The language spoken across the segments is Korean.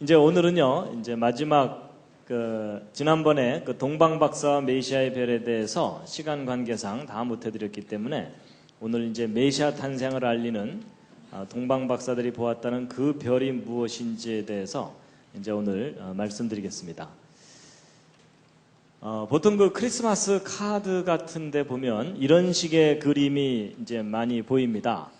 이제 오늘은요, 이제 마지막 지난번에 동방박사와 메시아의 별에 대해서 시간 관계상 다 못해드렸기 때문에 오늘 이제 메시아 탄생을 알리는 동방박사들이 보았다는 그 별이 무엇인지에 대해서 이제 오늘 말씀드리겠습니다. 보통 그 크리스마스 카드 같은데 보면 이런 식의 그림이 이제 많이 보입니다.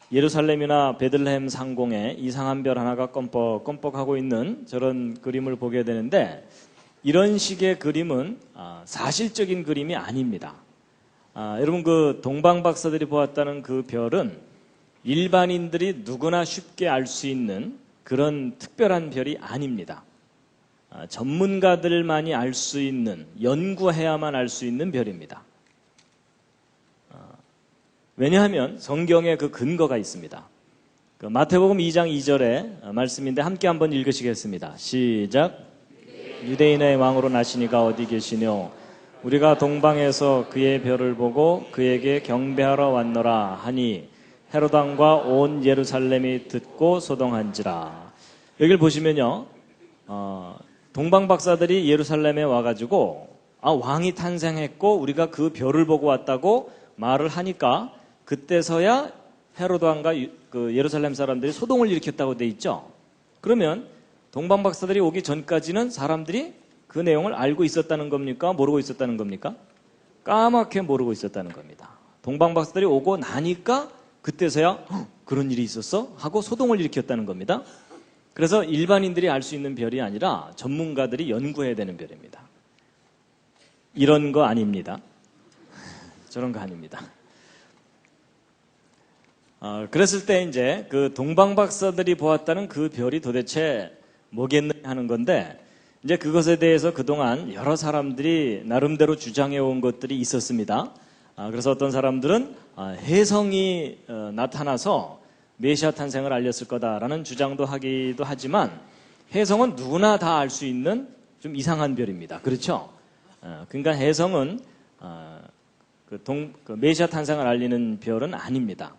예루살렘이나 베들레헴 상공에 이상한 별 하나가 껌뻑껌뻑하고 있는 저런 그림을 보게 되는데, 이런 식의 그림은 사실적인 그림이 아닙니다. 여러분, 그 동방박사들이 보았다는 그 별은 일반인들이 누구나 쉽게 알 수 있는 그런 특별한 별이 아닙니다. 전문가들만이 알 수 있는, 연구해야만 알 수 있는 별입니다. 왜냐하면 성경에 그 근거가 있습니다. 마태복음 2장 2절의 말씀인데 함께 한번 읽으시겠습니다. 시작. 유대인의 왕으로 나시니가 어디 계시뇨? 우리가 동방에서 그의 별을 보고 그에게 경배하러 왔노라 하니 헤롯 왕과 온 예루살렘이 듣고 소동한지라. 여기를 보시면요, 동방박사들이 예루살렘에 와가지고 왕이 탄생했고 우리가 그 별을 보고 왔다고 말을 하니까 그때서야 헤롯 왕과 그 예루살렘 사람들이 소동을 일으켰다고 돼 있죠. 그러면 동방박사들이 오기 전까지는 사람들이 그 내용을 알고 있었다는 겁니까? 모르고 있었다는 겁니까? 까맣게 모르고 있었다는 겁니다. 동방박사들이 오고 나니까 그때서야 그런 일이 있었어? 하고 소동을 일으켰다는 겁니다. 그래서 일반인들이 알 수 있는 별이 아니라 전문가들이 연구해야 되는 별입니다. 이런 거 아닙니다. 저런 거 아닙니다. 그랬을 때 이제 그 동방박사들이 보았다는 그 별이 도대체 뭐겠느냐 하는 건데, 이제 그것에 대해서 그동안 여러 사람들이 나름대로 주장해 온 것들이 있었습니다. 그래서 어떤 사람들은 혜성이 나타나서 메시아 탄생을 알렸을 거다라는 주장도 하기도 하지만, 혜성은 누구나 다 알 수 있는 좀 이상한 별입니다. 그렇죠? 그러니까 혜성은 메시아 탄생을 알리는 별은 아닙니다.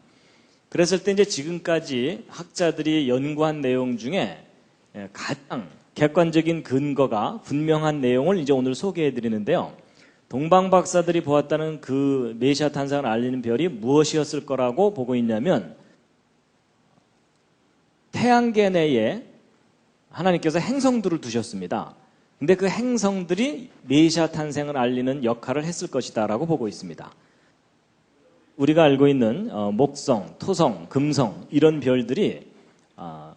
그랬을 때 이제 지금까지 학자들이 연구한 내용 중에 가장 객관적인 근거가 분명한 내용을 이제 오늘 소개해 드리는데요. 동방박사들이 보았다는 그 메시아 탄생을 알리는 별이 무엇이었을 거라고 보고 있냐면, 태양계 내에 하나님께서 행성들을 두셨습니다. 근데 그 행성들이 메시아 탄생을 알리는 역할을 했을 것이다 라고 보고 있습니다. 우리가 알고 있는 목성, 토성, 금성 이런 별들이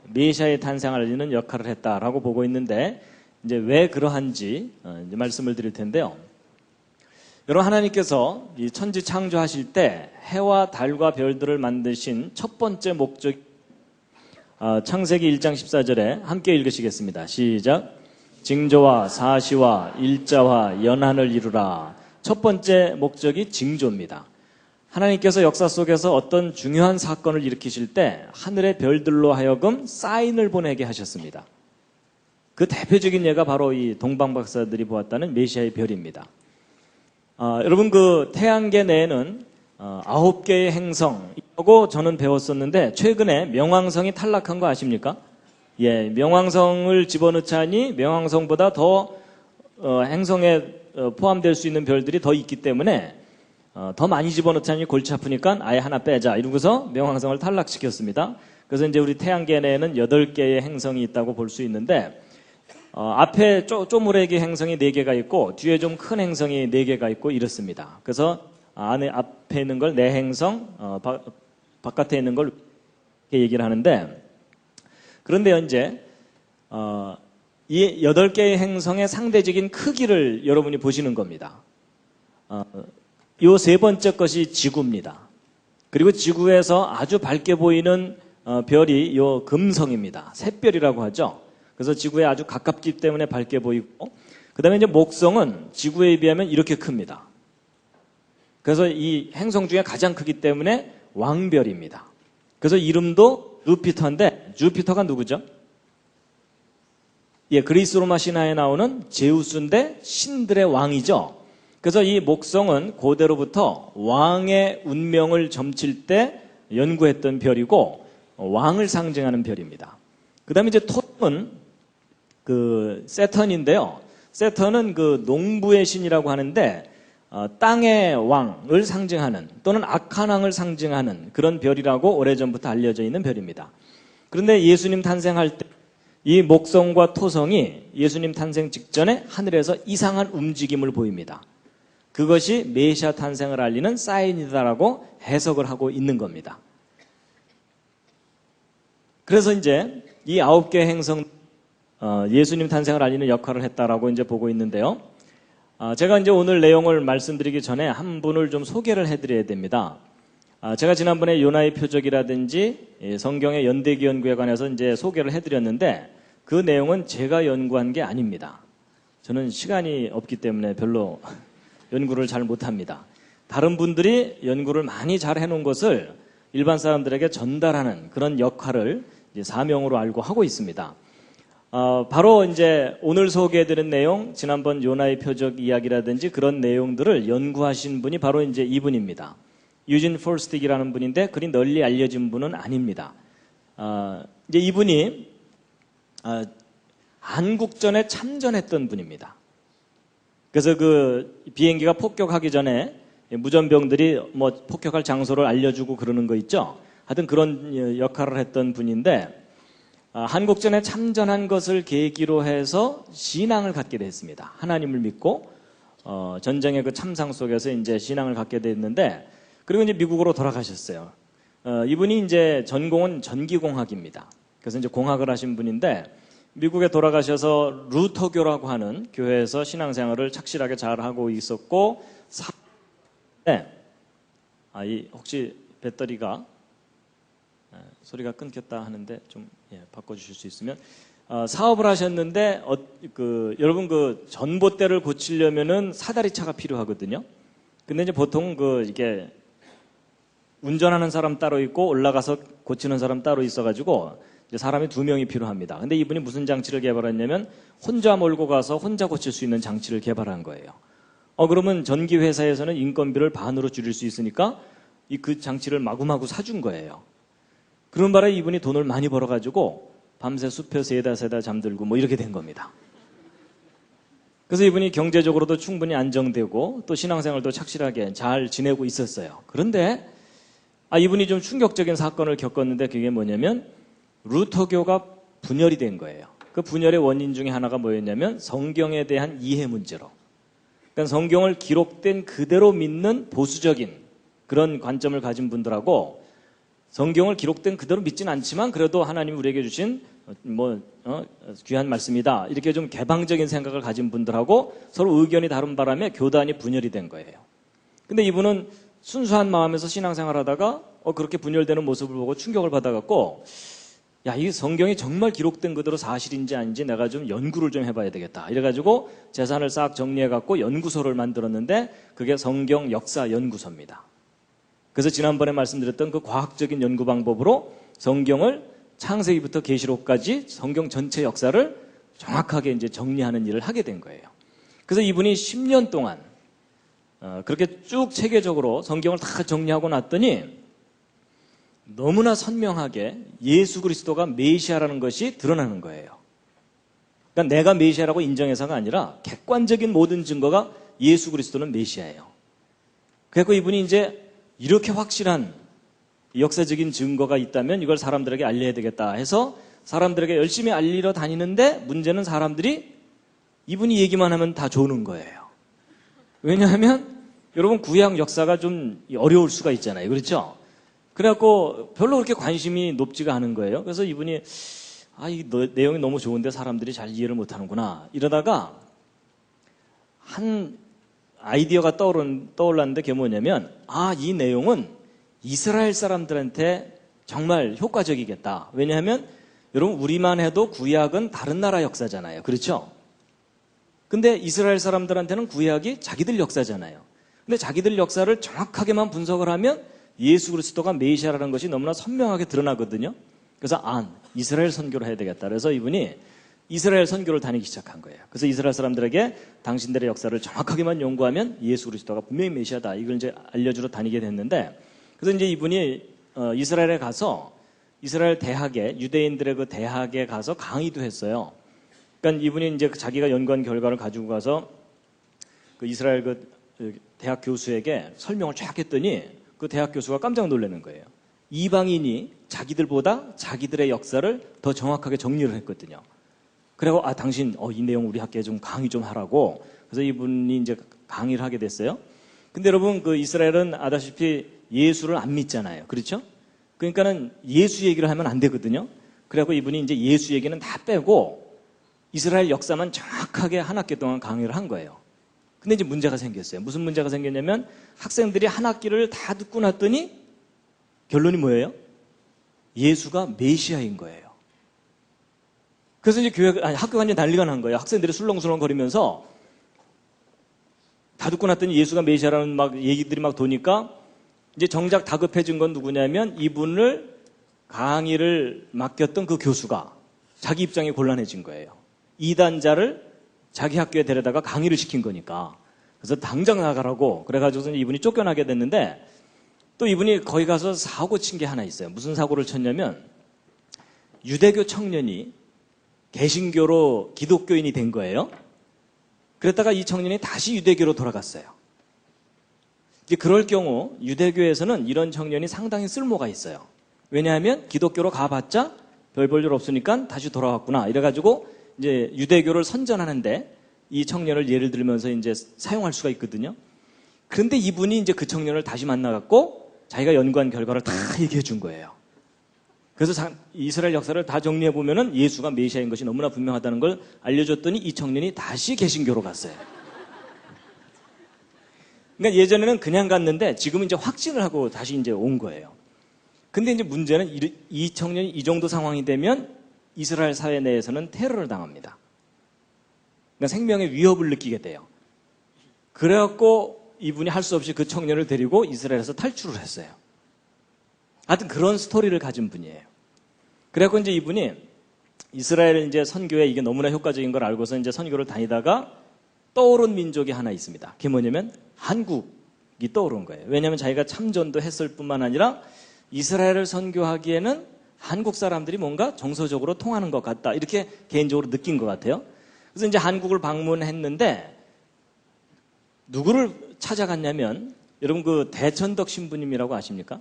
메시아의 탄생을 알리는 역할을 했다라고 보고 있는데, 이제 왜 그러한지 이제 말씀을 드릴 텐데요. 여러분, 하나님께서 이 천지 창조하실 때 해와 달과 별들을 만드신 첫 번째 목적, 창세기 1장 14절에 함께 읽으시겠습니다. 시작. 징조와 사시와 일자와 연한을 이루라. 첫 번째 목적이 징조입니다. 하나님께서 역사 속에서 어떤 중요한 사건을 일으키실 때 하늘의 별들로 하여금 사인을 보내게 하셨습니다. 그 대표적인 예가 바로 이 동방박사들이 보았다는 메시아의 별입니다. 여러분, 그 태양계 내에는 9개의 행성이라고 저는 배웠었는데, 최근에 명왕성이 탈락한 거 아십니까? 예, 명왕성을 집어넣자니 명왕성보다 더 행성에 포함될 수 있는 별들이 더 있기 때문에 더 많이 집어넣자니 골치 아프니까 아예 하나 빼자 이러고서 명왕성을 탈락시켰습니다. 그래서 이제 우리 태양계 내에는 8개의 행성이 있다고 볼 수 있는데, 앞에 쪼무레기 행성이 4개가 있고 뒤에 좀 큰 행성이 4개가 있고 이렇습니다. 그래서 앞에 있는 걸 내행성, 바깥에 있는 걸 이렇게 얘기를 하는데, 그런데 이제 이 8개의 행성의 상대적인 크기를 여러분이 보시는 겁니다. 요 세 번째 것이 지구입니다. 그리고 지구에서 아주 밝게 보이는 별이 요 금성입니다. 샛별이라고 하죠. 그래서 지구에 아주 가깝기 때문에 밝게 보이고, 그 다음에 이제 목성은 지구에 비하면 이렇게 큽니다. 그래서 이 행성 중에 가장 크기 때문에 왕별입니다. 그래서 이름도 주피터인데, 주피터가 누구죠? 예, 그리스 로마 신화에 나오는 제우스인데 신들의 왕이죠. 그래서 이 목성은 고대로부터 왕의 운명을 점칠 때 연구했던 별이고 왕을 상징하는 별입니다. 그다음에 이제 토는 그 세턴인데요. 세턴은 그 농부의 신이라고 하는데 땅의 왕을 상징하는 또는 악한 왕을 상징하는 그런 별이라고 오래전부터 알려져 있는 별입니다. 그런데 예수님 탄생할 때 이 목성과 토성이 예수님 탄생 직전에 하늘에서 이상한 움직임을 보입니다. 그것이 메시아 탄생을 알리는 사인이다라고 해석을 하고 있는 겁니다. 그래서 이제 이 9개의 행성 예수님 탄생을 알리는 역할을 했다라고 이제 보고 있는데요. 제가 이제 오늘 내용을 말씀드리기 전에 한 분을 좀 소개를 해드려야 됩니다. 제가 지난번에 요나의 표적이라든지 성경의 연대기 연구에 관해서 이제 소개를 해드렸는데 그 내용은 제가 연구한 게 아닙니다. 저는 시간이 없기 때문에 별로 연구를 잘 못합니다. 다른 분들이 연구를 많이 잘 해놓은 것을 일반 사람들에게 전달하는 그런 역할을 이제 사명으로 알고 하고 있습니다. 바로 이제 오늘 소개해드린 내용, 지난번 요나의 표적 이야기라든지 그런 내용들을 연구하신 분이 바로 이제 이분입니다. 유진 폴스틱이라는 분인데 그리 널리 알려진 분은 아닙니다. 이제 이분이 한국전에 참전했던 분입니다. 그래서 그 비행기가 폭격하기 전에 무전병들이 뭐 폭격할 장소를 알려주고 그러는 거 있죠. 하여튼 그런 역할을 했던 분인데 한국전에 참전한 것을 계기로 해서 신앙을 갖게 됐습니다. 하나님을 믿고 전쟁의 그 참상 속에서 이제 신앙을 갖게 됐는데 그리고 이제 미국으로 돌아가셨어요. 이분이 이제 전공은 전기공학입니다. 그래서 이제 공학을 하신 분인데 미국에 돌아가셔서 루터교라고 하는 교회에서 신앙생활을 착실하게 잘 하고 있었고 혹시 배터리가 소리가 끊겼다 하는데 좀 바꿔주실 수 있으면 사업을 하셨는데 여러분 그 전봇대를 고치려면은 사다리차가 필요하거든요. 근데 이제 보통 이게 운전하는 사람 따로 있고 올라가서 고치는 사람 따로 있어가지고 이제 사람이 2명이 필요합니다. 근데 이분이 무슨 장치를 개발했냐면 혼자 몰고 가서 혼자 고칠 수 있는 장치를 개발한 거예요. 그러면 전기 회사에서는 인건비를 반으로 줄일 수 있으니까 그 장치를 마구마구 사준 거예요. 그런 바람에 이분이 돈을 많이 벌어가지고 밤새 숲에 세다 잠들고 뭐 이렇게 된 겁니다. 그래서 이분이 경제적으로도 충분히 안정되고 또 신앙생활도 착실하게 잘 지내고 있었어요. 그런데 이분이 좀 충격적인 사건을 겪었는데 그게 뭐냐면 루터교가 분열이 된 거예요. 그 분열의 원인 중에 하나가 뭐였냐면 성경에 대한 이해 문제로. 그러니까 성경을 기록된 그대로 믿는 보수적인 그런 관점을 가진 분들하고 성경을 기록된 그대로 믿지는 않지만 그래도 하나님이 우리에게 주신 귀한 말씀이다. 이렇게 좀 개방적인 생각을 가진 분들하고 서로 의견이 다른 바람에 교단이 분열이 된 거예요. 근데 이분은 순수한 마음에서 신앙생활 하다가 그렇게 분열되는 모습을 보고 충격을 받아갖고 이 성경이 정말 기록된 그대로 사실인지 아닌지 내가 좀 연구를 좀 해봐야 되겠다. 이래가지고 재산을 싹 정리해갖고 연구소를 만들었는데 그게 성경 역사 연구소입니다. 그래서 지난번에 말씀드렸던 그 과학적인 연구 방법으로 성경을 창세기부터 계시록까지 성경 전체 역사를 정확하게 이제 정리하는 일을 하게 된 거예요. 그래서 이분이 10년 동안 그렇게 쭉 체계적으로 성경을 다 정리하고 났더니 너무나 선명하게 예수 그리스도가 메시아라는 것이 드러나는 거예요. 그러니까 내가 메시아라고 인정해서가 아니라 객관적인 모든 증거가 예수 그리스도는 메시아예요. 그래서 이분이 이제 이렇게 확실한 역사적인 증거가 있다면 이걸 사람들에게 알려야 되겠다 해서 사람들에게 열심히 알리러 다니는데 문제는 사람들이 이분이 얘기만 하면 다 조는 거예요. 왜냐하면 여러분 구약 역사가 좀 어려울 수가 있잖아요. 그렇죠? 그래갖고 별로 그렇게 관심이 높지가 않은 거예요. 그래서 이분이 이 내용이 너무 좋은데 사람들이 잘 이해를 못하는구나 이러다가 한 아이디어가 떠올랐는데 그게 뭐냐면 이 내용은 이스라엘 사람들한테 정말 효과적이겠다. 왜냐하면 여러분 우리만 해도 구약은 다른 나라 역사잖아요. 그렇죠? 근데 이스라엘 사람들한테는 구약이 자기들 역사잖아요. 근데 자기들 역사를 정확하게만 분석을 하면 예수 그리스도가 메시아라는 것이 너무나 선명하게 드러나거든요. 그래서 이스라엘 선교를 해야 되겠다. 그래서 이분이 이스라엘 선교를 다니기 시작한 거예요. 그래서 이스라엘 사람들에게 당신들의 역사를 정확하게만 연구하면 예수 그리스도가 분명히 메시아다. 이걸 이제 알려주러 다니게 됐는데 그래서 이제 이분이 이스라엘에 가서 이스라엘 대학에, 유대인들의 그 대학에 가서 강의도 했어요. 그러니까 이분이 이제 자기가 연구한 결과를 가지고 가서 그 이스라엘 그 대학 교수에게 설명을 쫙 했더니 그 대학 교수가 깜짝 놀라는 거예요. 이방인이 자기들보다 자기들의 역사를 더 정확하게 정리를 했거든요. 그리고 당신 이 내용 우리 학교에 좀 강의 좀 하라고. 그래서 이분이 이제 강의를 하게 됐어요. 근데 여러분 그 이스라엘은 아다시피 예수를 안 믿잖아요. 그렇죠? 그러니까는 예수 얘기를 하면 안 되거든요. 그래갖고 이분이 이제 예수 얘기는 다 빼고 이스라엘 역사만 정확하게 한 학기 동안 강의를 한 거예요. 근데 이제 문제가 생겼어요. 무슨 문제가 생겼냐면 학생들이 한 학기를 다 듣고 났더니 결론이 뭐예요? 예수가 메시아인 거예요. 그래서 이제 학교가 완전 난리가 난 거예요. 학생들이 술렁술렁 거리면서 다 듣고 났더니 예수가 메시아라는 막 얘기들이 막 도니까 이제 정작 다급해진 건 누구냐면 이분을 강의를 맡겼던 그 교수가 자기 입장이 곤란해진 거예요. 이단자를 자기 학교에 데려다가 강의를 시킨 거니까. 그래서 당장 나가라고 그래가지고 이분이 쫓겨나게 됐는데 또 이분이 거기 가서 사고 친 게 하나 있어요. 무슨 사고를 쳤냐면 유대교 청년이 개신교로 기독교인이 된 거예요. 그랬다가 이 청년이 다시 유대교로 돌아갔어요. 이제 그럴 경우 유대교에서는 이런 청년이 상당히 쓸모가 있어요. 왜냐하면 기독교로 가봤자 별 볼 일 없으니까 다시 돌아왔구나. 이래가지고 이제 유대교를 선전하는데 이 청년을 예를 들면서 이제 사용할 수가 있거든요. 그런데 이분이 이제 그 청년을 다시 만나갖고 자기가 연구한 결과를 다 얘기해 준 거예요. 그래서 이스라엘 역사를 다 정리해 보면은 예수가 메시아인 것이 너무나 분명하다는 걸 알려줬더니 이 청년이 다시 개신교로 갔어요. 그러니까 예전에는 그냥 갔는데 지금은 이제 확신을 하고 다시 이제 온 거예요. 근데 이제 문제는 이 청년이 이 정도 상황이 되면 이스라엘 사회 내에서는 테러를 당합니다. 그러니까 생명의 위협을 느끼게 돼요. 그래갖고 이분이 할 수 없이 그 청년을 데리고 이스라엘에서 탈출을 했어요. 하여튼 그런 스토리를 가진 분이에요. 그래갖고 이제 이분이 이스라엘 이제 선교에 이게 너무나 효과적인 걸 알고서 이제 선교를 다니다가 떠오른 민족이 하나 있습니다. 그게 뭐냐면 한국이 떠오른 거예요. 왜냐하면 자기가 참전도 했을 뿐만 아니라 이스라엘을 선교하기에는 한국 사람들이 뭔가 정서적으로 통하는 것 같다. 이렇게 개인적으로 느낀 것 같아요. 그래서 이제 한국을 방문했는데 누구를 찾아갔냐면 여러분 그 대천덕 신부님이라고 아십니까?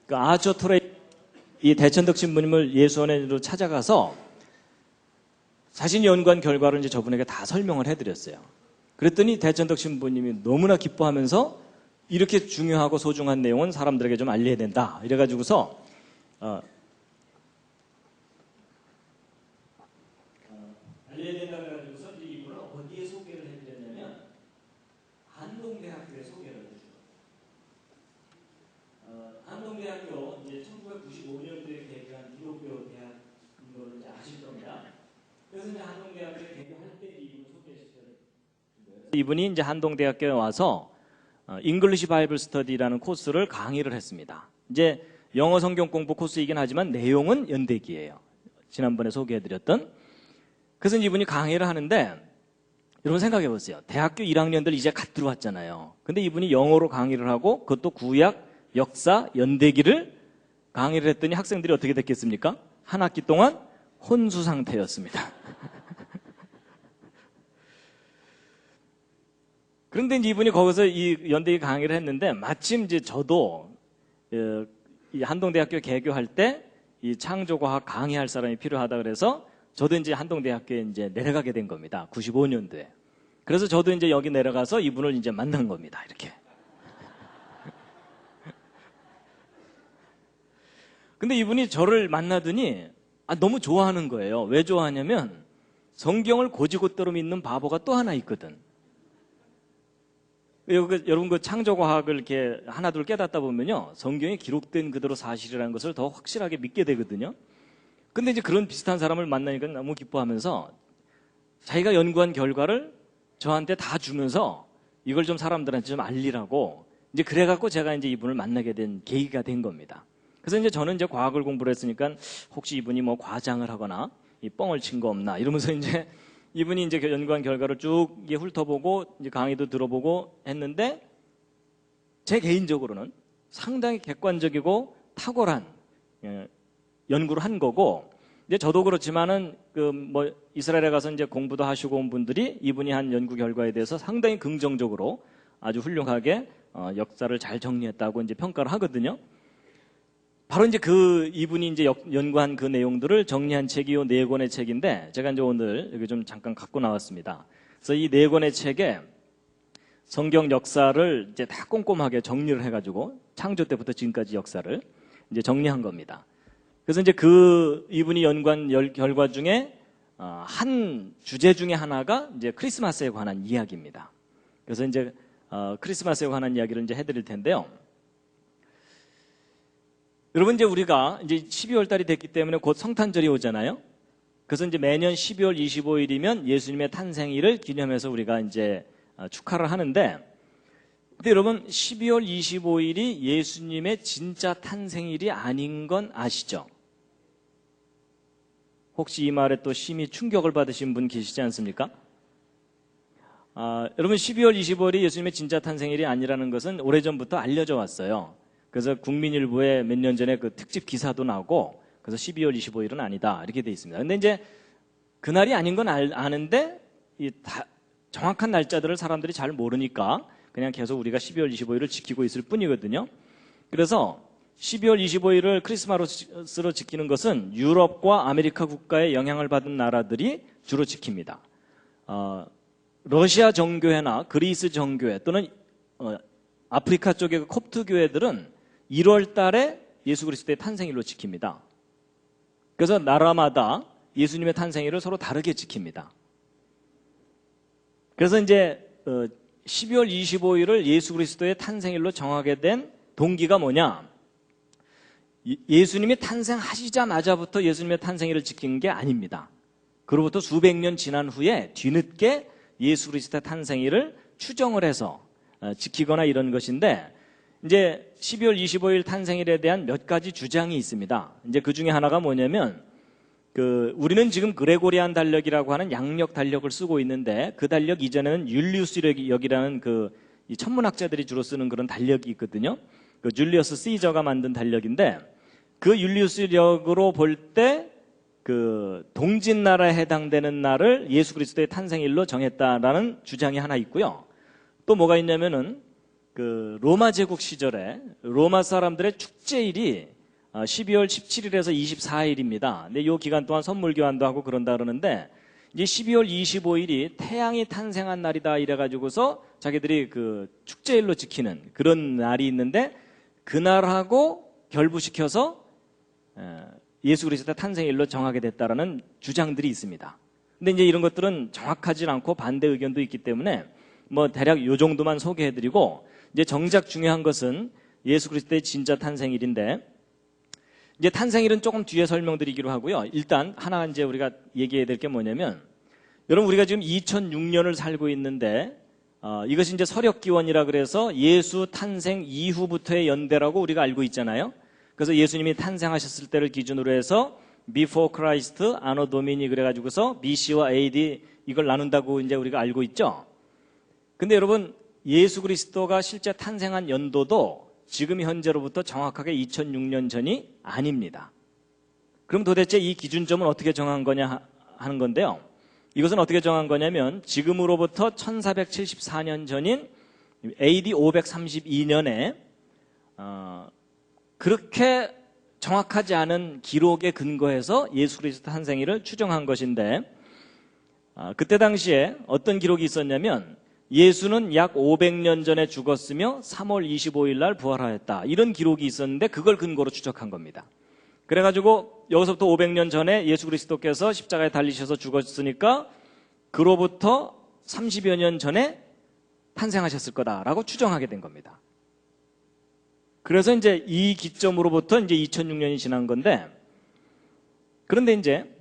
그 아처 토레 이 대천덕 신부님을 예수원으로 찾아가서 자신이 연구한 결과를 이제 저분에게 다 설명을 해드렸어요. 그랬더니 대천덕 신부님이 너무나 기뻐하면서 이렇게 중요하고 소중한 내용은 사람들에게 좀 알려야 된다. 이래가지고서 알려야 된다고 해가지고서 이분을 어디에 소개를 해드렸냐면 한동대학교에 소개를 해주죠. 한동대학교 이제 1995년도에 개교한 기독교 대학인 걸 이제 아실 겁니다. 그래서 이제 한동대학교에 개교할 때 이분을 소개시켜드린 거예요. 이분이 이제 한동대학교에 와서 잉글리시 바이블 스터디라는 코스를 강의를 했습니다. 이제 영어 성경 공부 코스이긴 하지만 내용은 연대기예요. 지난번에 소개해드렸던. 그래서 이분이 강의를 하는데 여러분 생각해 보세요. 대학교 1학년들 이제 갓 들어왔잖아요. 근데 이분이 영어로 강의를 하고 그것도 구약, 역사, 연대기를 강의를 했더니 학생들이 어떻게 됐겠습니까? 한 학기 동안 혼수 상태였습니다. 그런데 이제 이분이 거기서 이 연대기 강의를 했는데 마침 이제 저도 이 한동대학교 개교할 때 이 창조과학 강의할 사람이 필요하다 그래서 저도 이제 한동대학교에 이제 내려가게 된 겁니다. 95년도에. 그래서 저도 이제 여기 내려가서 이분을 이제 만난 겁니다. 이렇게. 근데 이분이 저를 만나더니 너무 좋아하는 거예요. 왜 좋아하냐면 성경을 고지고대로 믿는 바보가 또 하나 있거든. 여러분 그 창조과학을 이렇게 하나둘 깨닫다 보면요. 성경에 기록된 그대로 사실이라는 것을 더 확실하게 믿게 되거든요. 근데 이제 그런 비슷한 사람을 만나니까 너무 기뻐하면서 자기가 연구한 결과를 저한테 다 주면서 이걸 좀 사람들한테 좀 알리라고 이제 그래갖고 제가 이제 이분을 만나게 된 계기가 된 겁니다. 그래서 이제 저는 이제 과학을 공부를 했으니까 혹시 이분이 뭐 과장을 하거나 이 뻥을 친 거 없나 이러면서 이제 이분이 이제 연구한 결과를 쭉 훑어보고 이제 강의도 들어보고 했는데 제 개인적으로는 상당히 객관적이고 탁월한 연구를 한 거고, 이제 저도 그렇지만은 그 뭐 이스라엘에 가서 이제 공부도 하시고 온 분들이 이분이 한 연구 결과에 대해서 상당히 긍정적으로 아주 훌륭하게 역사를 잘 정리했다고 이제 평가를 하거든요. 바로 이제 이분이 이제 연구한 그 내용들을 정리한 책이 요 4권의 책인데, 제가 이제 오늘 여기 좀 잠깐 갖고 나왔습니다. 그래서 이 4권의 책에 성경 역사를 이제 다 꼼꼼하게 정리를 해가지고 창조 때부터 지금까지 역사를 이제 정리한 겁니다. 그래서 이제 이분이 연구한 결과 중에 한 주제 중에 하나가 이제 크리스마스에 관한 이야기입니다. 그래서 이제 크리스마스에 관한 이야기를 이제 해드릴 텐데요. 여러분, 이제 우리가 이제 12월 달이 됐기 때문에 곧 성탄절이 오잖아요. 그래서 이제 매년 12월 25일이면 예수님의 탄생일을 기념해서 우리가 이제 축하를 하는데, 근데 여러분 12월 25일이 예수님의 진짜 탄생일이 아닌 건 아시죠? 혹시 이 말에 또 심히 충격을 받으신 분 계시지 않습니까? 여러분 12월 25일이 예수님의 진짜 탄생일이 아니라는 것은 오래전부터 알려져 왔어요. 그래서 국민일보에 몇 년 전에 그 특집 기사도 나오고, 그래서 12월 25일은 아니다 이렇게 돼 있습니다. 근데 이제 그날이 아닌 건 아는데 정확한 날짜들을 사람들이 잘 모르니까 그냥 계속 우리가 12월 25일을 지키고 있을 뿐이거든요. 그래서 12월 25일을 크리스마스로 지키는 것은 유럽과 아메리카 국가의 영향을 받은 나라들이 주로 지킵니다. 러시아 정교회나 그리스 정교회 또는 아프리카 쪽의 콥트 교회들은 1월 달에 예수 그리스도의 탄생일로 지킵니다. 그래서 나라마다 예수님의 탄생일을 서로 다르게 지킵니다. 그래서 이제 12월 25일을 예수 그리스도의 탄생일로 정하게 된 동기가 뭐냐? 예수님이 탄생하시자마자부터 예수님의 탄생일을 지킨 게 아닙니다. 그로부터 수백 년 지난 후에 뒤늦게 예수 그리스도의 탄생일을 추정을 해서 지키거나 이런 것인데, 이제 12월 25일 탄생일에 대한 몇 가지 주장이 있습니다. 이제 그 중에 하나가 뭐냐면, 우리는 지금 그레고리안 달력이라고 하는 양력 달력을 쓰고 있는데, 그 달력 이전에는 율리우스력이라는 이 천문학자들이 주로 쓰는 그런 달력이 있거든요. 그 줄리어스 시저가 만든 달력인데, 그 율리우스력으로 볼 때 동짓나라에 해당되는 날을 예수 그리스도의 탄생일로 정했다라는 주장이 하나 있고요. 또 뭐가 있냐면은 로마 제국 시절에 로마 사람들의 축제일이 12월 17일에서 24일입니다. 근데 이 기간 동안 선물 교환도 하고 그런다 그러는데, 이제 12월 25일이 태양이 탄생한 날이다 이래가지고서 자기들이 축제일로 지키는 그런 날이 있는데, 그날하고 결부시켜서 예수 그리스도의 탄생일로 정하게 됐다라는 주장들이 있습니다. 근데 이제 이런 것들은 정확하지 않고 반대 의견도 있기 때문에 대략 요 정도만 소개해드리고, 이제 정작 중요한 것은 예수 그리스도의 진짜 탄생일인데, 이제 탄생일은 조금 뒤에 설명드리기로 하고요. 일단 하나 이제 우리가 얘기해야 될 게 뭐냐면, 여러분 우리가 지금 2006년을 살고 있는데, 이것이 이제 서력기원이라 그래서 예수 탄생 이후부터의 연대라고 우리가 알고 있잖아요. 그래서 예수님이 탄생하셨을 때를 기준으로 해서 Before Christ, Anno Domini 그래가지고서 BC와 AD 이걸 나눈다고 이제 우리가 알고 있죠. 근데 여러분 예수 그리스도가 실제 탄생한 연도도 지금 현재로부터 정확하게 2006년 전이 아닙니다. 그럼 도대체 이 기준점은 어떻게 정한 거냐 하는 건데요. 이것은 어떻게 정한 거냐면, 지금으로부터 1474년 전인 AD 532년에 그렇게 정확하지 않은 기록에 근거해서 예수 그리스도 탄생일을 추정한 것인데, 그때 당시에 어떤 기록이 있었냐면, 예수는 약 500년 전에 죽었으며 3월 25일 날 부활하였다, 이런 기록이 있었는데 그걸 근거로 추적한 겁니다. 그래가지고 여기서부터 500년 전에 예수 그리스도께서 십자가에 달리셔서 죽었으니까 그로부터 30여 년 전에 탄생하셨을 거다라고 추정하게 된 겁니다. 그래서 이제 이 기점으로부터 이제 2006년이 지난 건데, 그런데 이제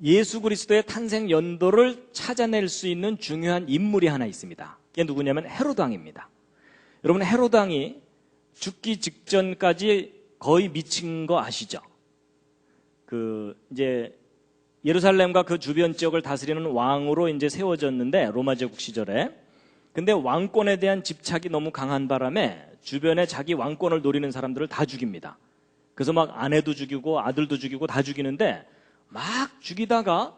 예수 그리스도의 탄생 연도를 찾아낼 수 있는 중요한 인물이 하나 있습니다. 이게 누구냐면 헤로드 왕입니다. 여러분 헤로드 왕이 죽기 직전까지 거의 미친 거 아시죠? 이제 예루살렘과 그 주변 지역을 다스리는 왕으로 이제 세워졌는데, 로마 제국 시절에. 근데 왕권에 대한 집착이 너무 강한 바람에 주변에 자기 왕권을 노리는 사람들을 다 죽입니다. 그래서 막 아내도 죽이고 아들도 죽이고 다 죽이는데 막 죽이다가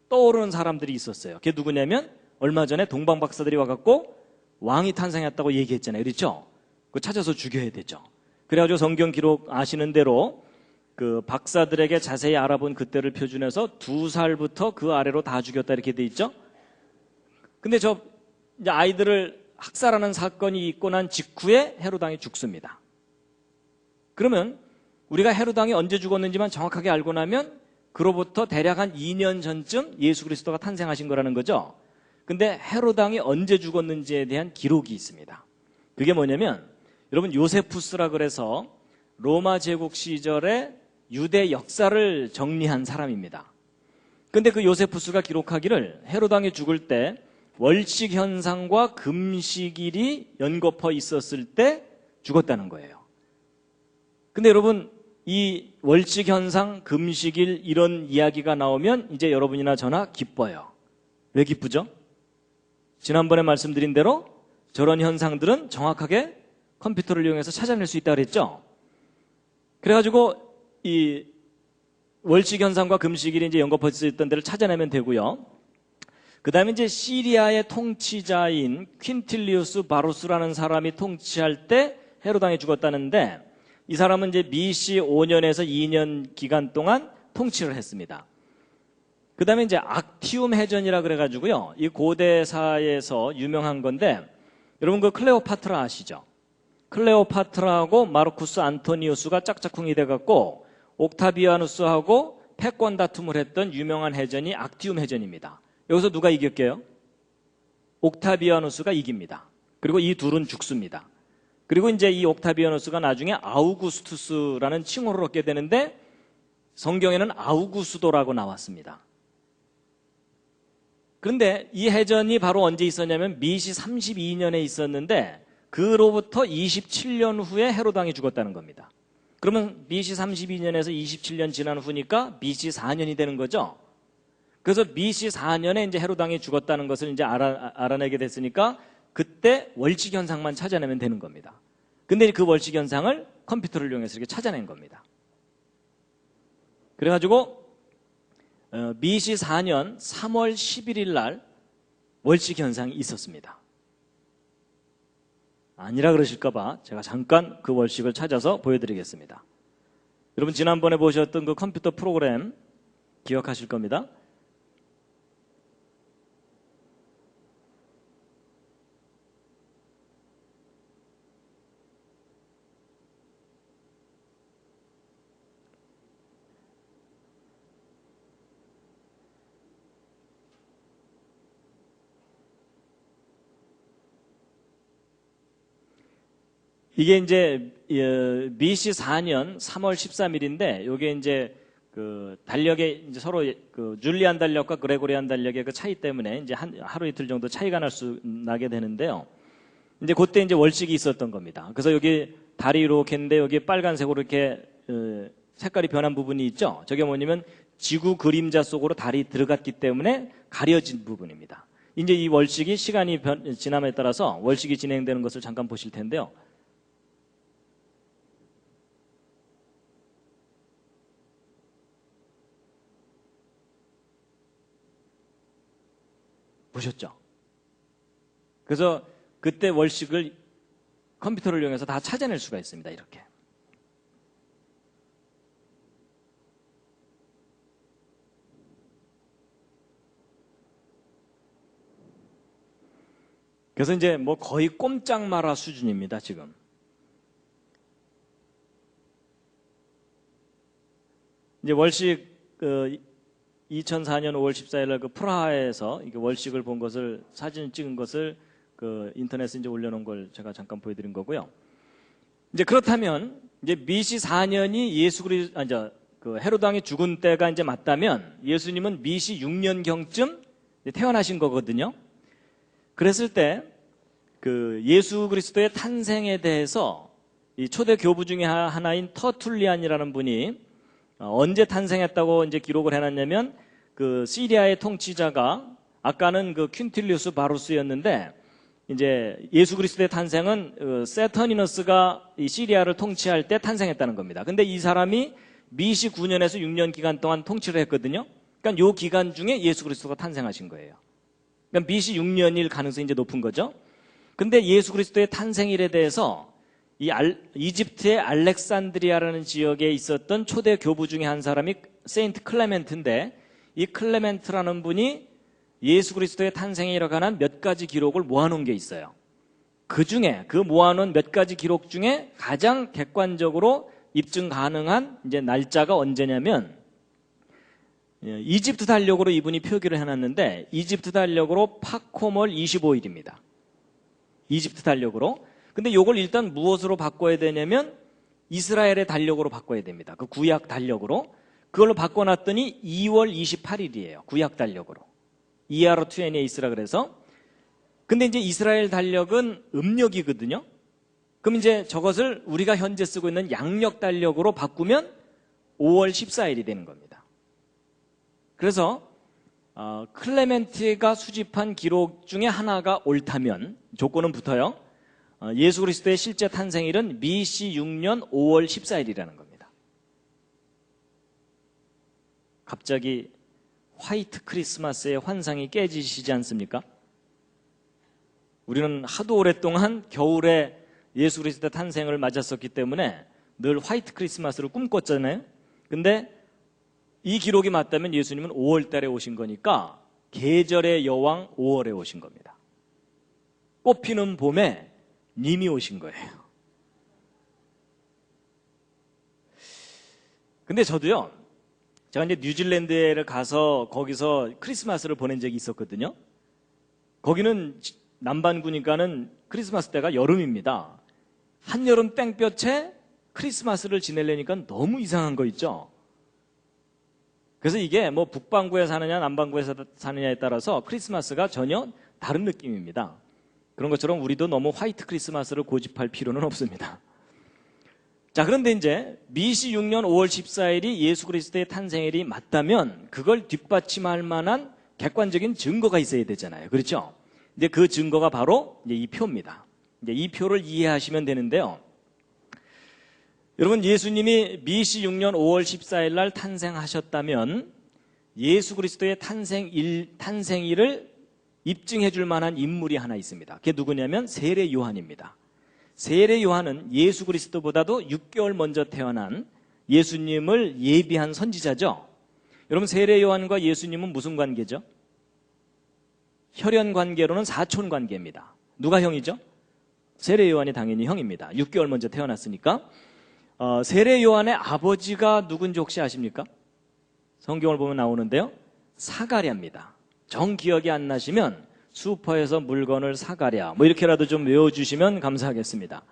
떠오르는 사람들이 있었어요. 그게 누구냐면 얼마 전에 동방 박사들이 와갖고 왕이 탄생했다고 얘기했잖아요. 그렇죠? 그거 찾아서 죽여야 되죠. 그래가지고 성경 기록 아시는 대로 그 박사들에게 자세히 알아본 그때를 표준해서 2살부터 그 아래로 다 죽였다 이렇게 돼 있죠. 근데 저 이제 아이들을 학살하는 사건이 있고 난 직후에 헤롯 왕이 죽습니다. 그러면 우리가 헤롯 왕이 언제 죽었는지만 정확하게 알고 나면 그로부터 대략 한 2년 전쯤 예수 그리스도가 탄생하신 거라는 거죠. 근데 헤롯 왕이 언제 죽었는지에 대한 기록이 있습니다. 그게 뭐냐면 여러분 요세푸스라 그래서 로마 제국 시절에 유대 역사를 정리한 사람입니다. 근데 그 요세푸스가 기록하기를 헤롯 왕이 죽을 때 월식 현상과 금식일이 연거푸어 있었을 때 죽었다는 거예요. 근데 여러분 이 월식 현상, 금식일 이런 이야기가 나오면 이제 여러분이나 저나 기뻐요. 왜 기쁘죠? 지난번에 말씀드린 대로 저런 현상들은 정확하게 컴퓨터를 이용해서 찾아낼 수 있다고 그랬죠? 그래가지고 이 월식 현상과 금식일이 이제 연거푸어 있었던 데를 찾아내면 되고요. 그 다음에 이제 시리아의 통치자인 퀸틸리우스 바루스라는 사람이 통치할 때 헤롯 왕이 죽었다는데 이 사람은 이제 BC 5년에서 2년 기간 동안 통치를 했습니다. 그 다음에 이제 악티움 해전이라 그래가지고요. 이 고대사에서 유명한 건데 여러분 그 클레오파트라 아시죠? 클레오파트라하고 마르쿠스 안토니우스가 짝짝꿍이 돼갖고 옥타비아누스하고 패권 다툼을 했던 유명한 해전이 악티움 해전입니다. 여기서 누가 이겼게요? 옥타비아누스가 이깁니다. 그리고 이 둘은 죽습니다. 그리고 이제 이 옥타비아누스가 나중에 아우구스투스라는 칭호를 얻게 되는데 성경에는 아우구스도라고 나왔습니다. 그런데 이 해전이 바로 언제 있었냐면 BC 32년에 있었는데 그로부터 27년 후에 헤롯 왕이 죽었다는 겁니다. 그러면 BC 32년에서 27년 지난 후니까 BC 4년이 되는 거죠. 그래서 BC 4년에 이제 헤롯 왕이 죽었다는 것을 이제 알아내게 됐으니까 그때 월식 현상만 찾아내면 되는 겁니다. 근데 그 월식 현상을 컴퓨터를 이용해서 이렇게 찾아낸 겁니다. 그래가지고 BC 4년 3월 11일 날 월식 현상이 있었습니다. 아니라 그러실까봐 제가 잠깐 그 월식을 찾아서 보여드리겠습니다. 여러분 지난번에 보셨던 그 컴퓨터 프로그램 기억하실 겁니다. 이게 이제 BC 4년 3월 13일인데 이게 이제 그 달력에 이제 서로 그 줄리안 달력과 그레고리안 달력의 그 차이 때문에 이제 하루 이틀 정도 차이가 나게 되는데요. 이제 그때 이제 월식이 있었던 겁니다. 그래서 여기 달이 이렇게 있는데 여기 빨간색으로 이렇게 색깔이 변한 부분이 있죠. 저게 뭐냐면 지구 그림자 속으로 달이 들어갔기 때문에 가려진 부분입니다. 이제 이 월식이 시간이 지남에 따라서 월식이 진행되는 것을 잠깐 보실 텐데요. 보셨죠? 그래서 그때 월식을 컴퓨터를 이용해서 다 찾아낼 수가 있습니다. 이렇게. 그래서 이제 뭐 거의 꼼짝마라 수준입니다. 지금. 이제 월식 2004년 5월 14일 날 그 프라하에서 이게 월식을 본 것을 사진을 찍은 것을 그 인터넷에 이제 올려놓은 걸 제가 잠깐 보여드린 거고요. 이제 그렇다면 이제 BC 4년이 그 헤롯 왕이 죽은 때가 이제 맞다면 예수님은 BC 6년 경쯤 태어나신 거거든요. 그랬을 때 그 예수 그리스도의 탄생에 대해서 이 초대 교부 중에 하나인 터툴리안이라는 분이 언제 탄생했다고 이제 기록을 해놨냐면 그 시리아의 통치자가 아까는 그 퀸틸리우스 바루스였는데 이제 예수 그리스도의 탄생은 세터니너스가 이 시리아를 통치할 때 탄생했다는 겁니다. 근데 이 사람이 BC 9년에서 6년 기간 동안 통치를 했거든요. 그러니까 요 기간 중에 예수 그리스도가 탄생하신 거예요. 그러니까 BC 6년일 가능성이 이제 높은 거죠. 근데 예수 그리스도의 탄생일에 대해서 이집트의 알렉산드리아라는 지역에 있었던 초대 교부 중에 한 사람이 세인트 클레멘트인데, 이 클레멘트라는 분이 예수 그리스도의 탄생에 관한 몇 가지 기록을 모아놓은 게 있어요. 그 중에 그 모아놓은 몇 가지 기록 중에 가장 객관적으로 입증 가능한 이제 날짜가 언제냐면, 이집트 달력으로 이분이 표기를 해놨는데, 이집트 달력으로 파코몰 25일입니다. 이집트 달력으로. 근데 이걸 일단 무엇으로 바꿔야 되냐면 이스라엘의 달력으로 바꿔야 됩니다. 그 구약 달력으로. 그걸로 바꿔놨더니 2월 28일이에요. 구약 달력으로. 이하로 28라 그래서. 근데 이제 이스라엘 달력은 음력이거든요. 그럼 이제 저것을 우리가 현재 쓰고 있는 양력 달력으로 바꾸면 5월 14일이 되는 겁니다. 그래서 클레멘트가 수집한 기록 중에 하나가 옳다면, 조건은 붙어요. 예수 그리스도의 실제 탄생일은 BC 6년 5월 14일이라는 겁니다. 갑자기 화이트 크리스마스의 환상이 깨지시지 않습니까? 우리는 하도 오랫동안 겨울에 예수 그리스도의 탄생을 맞았었기 때문에 늘 화이트 크리스마스를 꿈꿨잖아요. 근데 이 기록이 맞다면 예수님은 5월 달에 오신 거니까 계절의 여왕 5월에 오신 겁니다. 꽃피는 봄에 님이 오신 거예요. 근데 저도요, 제가 이제 뉴질랜드에 가서 거기서 크리스마스를 보낸 적이 있었거든요. 거기는 남반구니까는 크리스마스 때가 여름입니다. 한여름 땡볕에 크리스마스를 지내려니까 너무 이상한 거 있죠. 그래서 이게 뭐 북반구에 사느냐 남반구에 사느냐에 따라서 크리스마스가 전혀 다른 느낌입니다. 그런 것처럼 우리도 너무 화이트 크리스마스를 고집할 필요는 없습니다. 자, 그런데 이제 BC 6년 5월 14일이 예수 그리스도의 탄생일이 맞다면 그걸 뒷받침할 만한 객관적인 증거가 있어야 되잖아요. 그렇죠? 이제 그 증거가 바로 이제 이 표입니다. 이제 이 표를 이해하시면 되는데요. 여러분, 예수님이 BC 6년 5월 14일 날 탄생하셨다면 예수 그리스도의 탄생일을 입증해 줄 만한 인물이 하나 있습니다. 그게 누구냐면 세례 요한입니다. 세례 요한은 예수 그리스도보다도 6개월 먼저 태어난 예수님을 예비한 선지자죠. 여러분, 세례 요한과 예수님은 무슨 관계죠? 혈연 관계로는 사촌 관계입니다. 누가 형이죠? 세례 요한이 당연히 형입니다. 6개월 먼저 태어났으니까. 세례 요한의 아버지가 누군지 혹시 아십니까? 성경을 보면 나오는데요. 사가랴입니다. 정 기억이 안 나시면 수퍼에서 물건을 사가랴 뭐 이렇게라도 좀 외워주시면 감사하겠습니다.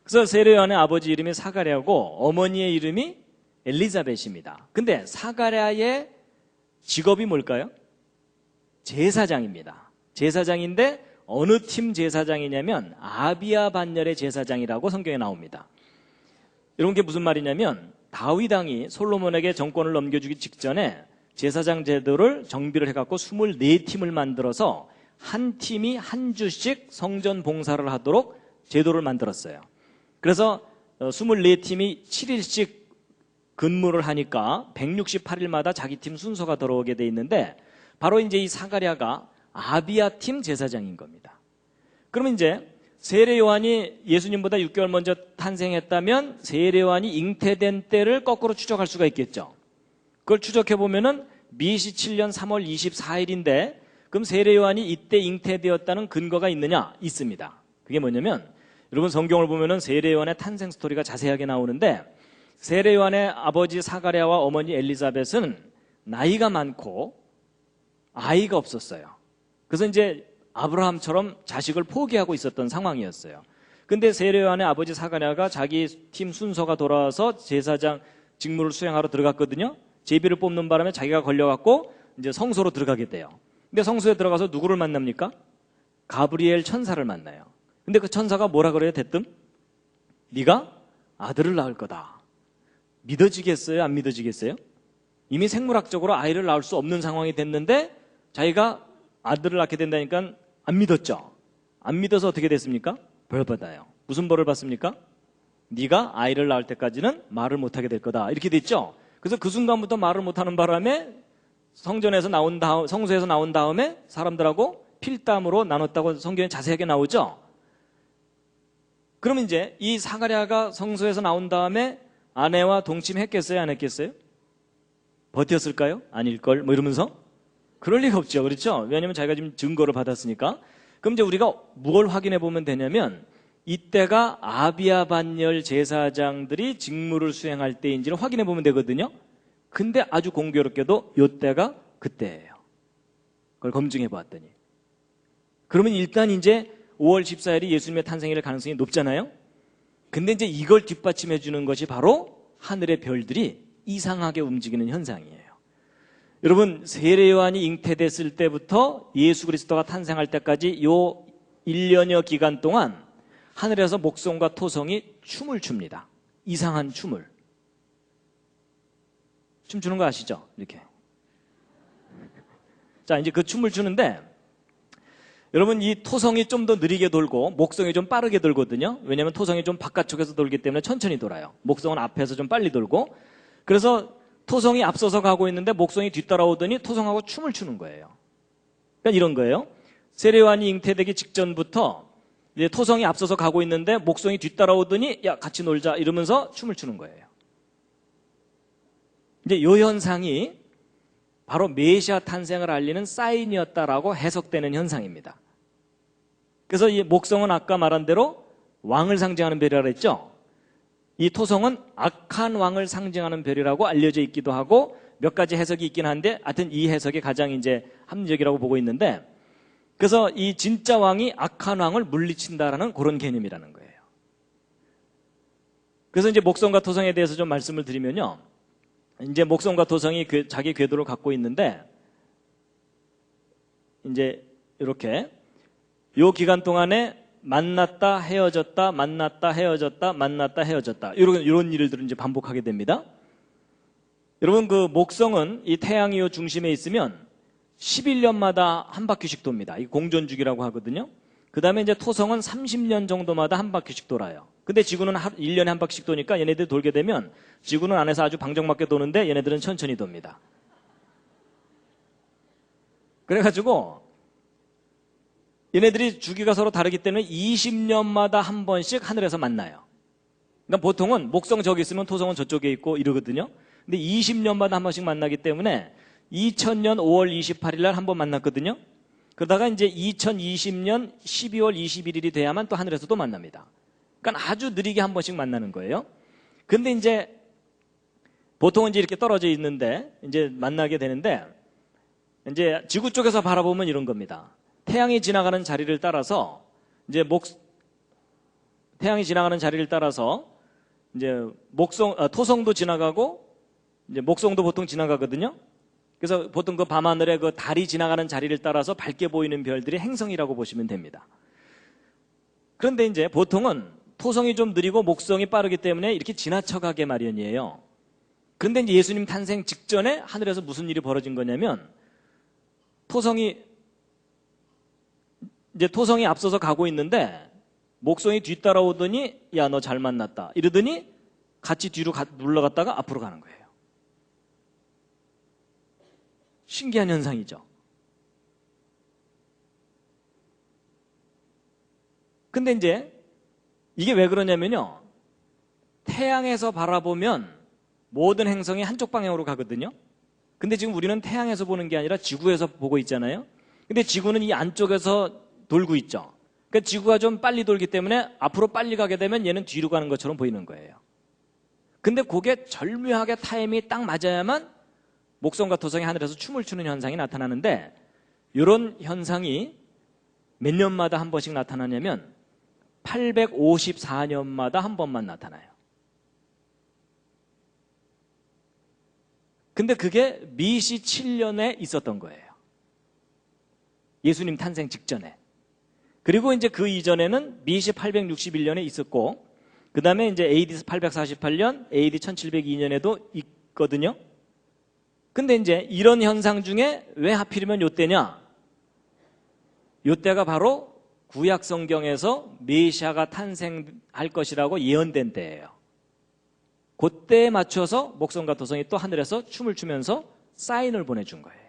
그래서 세례 요한의 아버지 이름이 사가랴고 어머니의 이름이 엘리자벳입니다. 근데 사가랴의 직업이 뭘까요? 제사장입니다. 제사장인데 어느 팀 제사장이냐면 아비야 반열의 제사장이라고 성경에 나옵니다. 이런 게 무슨 말이냐면 다윗 왕이 솔로몬에게 정권을 넘겨주기 직전에 제사장 제도를 정비를 해갖고 24팀을 만들어서 한 팀이 한 주씩 성전 봉사를 하도록 제도를 만들었어요. 그래서 24팀이 7일씩 근무를 하니까 168일마다 자기 팀 순서가 들어오게 돼 있는데 바로 이제 이 사가랴가 아비야 팀 제사장인 겁니다. 그러면 이제 세례 요한이 예수님보다 6개월 먼저 탄생했다면 세례 요한이 잉태된 때를 거꾸로 추적할 수가 있겠죠. 그걸 추적해 보면은 BC 7년 3월 24일인데 그럼 세례 요한이 이때 잉태되었다는 근거가 있느냐? 있습니다. 그게 뭐냐면 여러분 성경을 보면은 세례 요한의 탄생 스토리가 자세하게 나오는데 세례 요한의 아버지 사가랴와 어머니 엘리자벳은 나이가 많고 아이가 없었어요. 그래서 이제 아브라함처럼 자식을 포기하고 있었던 상황이었어요. 근데 세례 요한의 아버지 사가랴가 자기 팀 순서가 돌아와서 제사장 직무를 수행하러 들어갔거든요. 제비를 뽑는 바람에 자기가 걸려갖고 이제 성소로 들어가게 돼요. 근데 성소에 들어가서 누구를 만납니까? 가브리엘 천사를 만나요. 근데 그 천사가 뭐라 그래요? 대뜸? 네가 아들을 낳을 거다. 믿어지겠어요? 안 믿어지겠어요? 이미 생물학적으로 아이를 낳을 수 없는 상황이 됐는데 자기가 아들을 낳게 된다니까 안 믿었죠. 안 믿어서 어떻게 됐습니까? 벌 받아요. 무슨 벌을 받습니까? 네가 아이를 낳을 때까지는 말을 못하게 될 거다. 이렇게 됐죠. 그래서 그 순간부터 말을 못하는 바람에 성전에서 나온 다음, 성소에서 나온 다음에 사람들하고 필담으로 나눴다고 성경에 자세하게 나오죠. 그러면 이제 이 사가랴가 성소에서 나온 다음에 아내와 동침했겠어요? 안 했겠어요? 버텼을까요? 아닐걸? 뭐 이러면서? 그럴 리가 없죠. 그렇죠? 왜냐하면 자기가 지금 증거를 받았으니까. 그럼 이제 우리가 뭘 확인해 보면 되냐면 이때가 아비야 반열 제사장들이 직무를 수행할 때인지를 확인해 보면 되거든요. 근데 아주 공교롭게도 이때가 그때예요. 그걸 검증해 보았더니. 그러면 일단 이제 5월 14일이 예수님의 탄생일 가능성이 높잖아요. 근데 이제 이걸 뒷받침해 주는 것이 바로 하늘의 별들이 이상하게 움직이는 현상이에요. 여러분, 세례 요한이 잉태됐을 때부터 예수 그리스도가 탄생할 때까지 요 1년여 기간 동안 하늘에서 목성과 토성이 춤을 춥니다. 이상한 춤을. 춤추는 거 아시죠? 이렇게. 자, 이제 그 춤을 추는데 여러분, 이 토성이 좀 더 느리게 돌고 목성이 좀 빠르게 돌거든요. 왜냐하면 토성이 좀 바깥쪽에서 돌기 때문에 천천히 돌아요. 목성은 앞에서 좀 빨리 돌고. 그래서 토성이 앞서서 가고 있는데 목성이 뒤따라오더니 토성하고 춤을 추는 거예요. 그러니까 이런 거예요. 세례 요한이 잉태되기 직전부터 이제 토성이 앞서서 가고 있는데 목성이 뒤따라오더니 야, 같이 놀자 이러면서 춤을 추는 거예요. 이제 이 현상이 바로 메시아 탄생을 알리는 사인이었다라고 해석되는 현상입니다. 그래서 이 목성은 아까 말한 대로 왕을 상징하는 별이라고 했죠. 이 토성은 악한 왕을 상징하는 별이라고 알려져 있기도 하고 몇 가지 해석이 있긴 한데 하여튼 이 해석이 가장 이제 합리적이라고 보고 있는데 그래서 이 진짜 왕이 악한 왕을 물리친다라는 그런 개념이라는 거예요. 그래서 이제 목성과 토성에 대해서 좀 말씀을 드리면요. 이제 목성과 토성이 자기 궤도를 갖고 있는데 이제 이렇게 요 기간 동안에 만났다 헤어졌다 만났다 헤어졌다 만났다 헤어졌다 이런 일들을 이제 반복하게 됩니다. 여러분, 그 목성은 이 태양이 요 중심에 있으면 11년마다 한 바퀴씩 돕니다. 이 공전주기라고 하거든요. 그 다음에 이제 토성은 30년 정도마다 한 바퀴씩 돌아요. 근데 지구는 1년에 한 바퀴씩 도니까 얘네들이 돌게 되면 지구는 안에서 아주 방정맞게 도는데 얘네들은 천천히 돕니다. 그래가지고 얘네들이 주기가 서로 다르기 때문에 20년마다 한 번씩 하늘에서 만나요. 그러니까 보통은 목성 저기 있으면 토성은 저쪽에 있고 이러거든요. 근데 20년마다 한 번씩 만나기 때문에 2000년 5월 28일 날 한 번 만났거든요. 그러다가 이제 2020년 12월 21일이 돼야만 또 하늘에서 또 만납니다. 그러니까 아주 느리게 한 번씩 만나는 거예요. 근데 이제 보통은 이제 이렇게 떨어져 있는데 이제 만나게 되는데 이제 지구 쪽에서 바라보면 이런 겁니다. 태양이 지나가는 자리를 따라서 이제 태양이 지나가는 자리를 따라서 이제 토성도 지나가고 이제 목성도 보통 지나가거든요. 그래서 보통 그 밤하늘에 그 달이 지나가는 자리를 따라서 밝게 보이는 별들이 행성이라고 보시면 됩니다. 그런데 이제 보통은 토성이 좀 느리고 목성이 빠르기 때문에 이렇게 지나쳐가게 마련이에요. 그런데 이제 예수님 탄생 직전에 하늘에서 무슨 일이 벌어진 거냐면 토성이 앞서서 가고 있는데 목성이 뒤따라오더니 야, 너 잘 만났다 이러더니 같이 뒤로 물러갔다가 앞으로 가는 거예요. 신기한 현상이죠. 근데 이제 이게 왜 그러냐면요. 태양에서 바라보면 모든 행성이 한쪽 방향으로 가거든요. 근데 지금 우리는 태양에서 보는 게 아니라 지구에서 보고 있잖아요. 근데 지구는 이 안쪽에서 돌고 있죠. 그러니까 지구가 좀 빨리 돌기 때문에 앞으로 빨리 가게 되면 얘는 뒤로 가는 것처럼 보이는 거예요. 근데 그게 절묘하게 타임이 딱 맞아야만 목성과 토성이 하늘에서 춤을 추는 현상이 나타나는데 이런 현상이 몇 년마다 한 번씩 나타나냐면 854년마다 한 번만 나타나요. 근데 그게 미시 7년에 있었던 거예요. 예수님 탄생 직전에. 그리고 이제 그 이전에는 미시 861년에 있었고 그 다음에 이제 AD 848년, AD 1702년에도 있거든요. 근데 이제 이런 현상 중에 왜 하필이면 요때냐? 요때가 바로 구약 성경에서 메시아가 탄생할 것이라고 예언된 때예요. 그때에 맞춰서 목성과 도성이 또 하늘에서 춤을 추면서 사인을 보내준 거예요.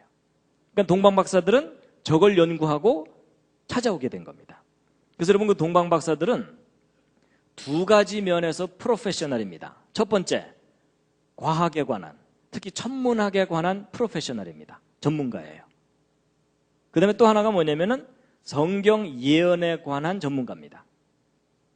그러니까 동방박사들은 저걸 연구하고 찾아오게 된 겁니다. 그래서 여러분, 그 동방박사들은 두 가지 면에서 프로페셔널입니다. 첫 번째, 과학에 관한, 특히 천문학에 관한 프로페셔널입니다. 전문가예요. 그 다음에 또 하나가 뭐냐면은 성경 예언에 관한 전문가입니다.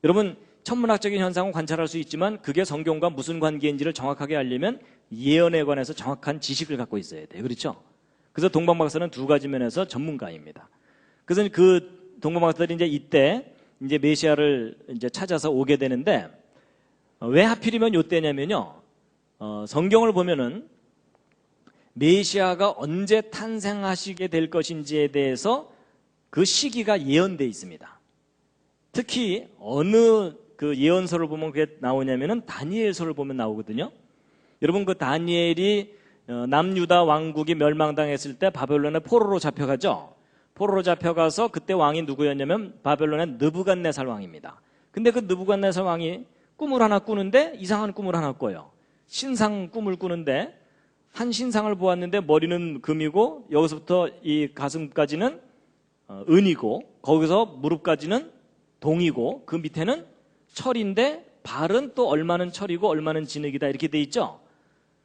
여러분, 천문학적인 현상은 관찰할 수 있지만 그게 성경과 무슨 관계인지를 정확하게 알려면 예언에 관해서 정확한 지식을 갖고 있어야 돼요. 그렇죠? 그래서 동방박사는 두 가지 면에서 전문가입니다. 그래서 그 동방박사들이 이제 이때 이제 메시아를 이제 찾아서 오게 되는데, 왜 하필이면 이때냐면요, 성경을 보면은 메시아가 언제 탄생하시게 될 것인지에 대해서 그 시기가 예언되어 있습니다. 특히 어느 그 예언서를 보면 그게 나오냐면은 다니엘서를 보면 나오거든요. 여러분, 그 다니엘이 남유다 왕국이 멸망당했을 때 바벨론의 포로로 잡혀가죠. 포로로 잡혀가서 그때 왕이 누구였냐면 바벨론의 느부갓네살 왕입니다. 근데 그 느부갓네살 왕이 꿈을 하나 꾸는데 이상한 꿈을 하나 꿔요. 신상 꿈을 꾸는데 한 신상을 보았는데 머리는 금이고 여기서부터 이 가슴까지는 은이고 거기서 무릎까지는 동이고 그 밑에는 철인데 발은 또 얼마는 철이고 얼마는 진흙이다 이렇게 돼 있죠.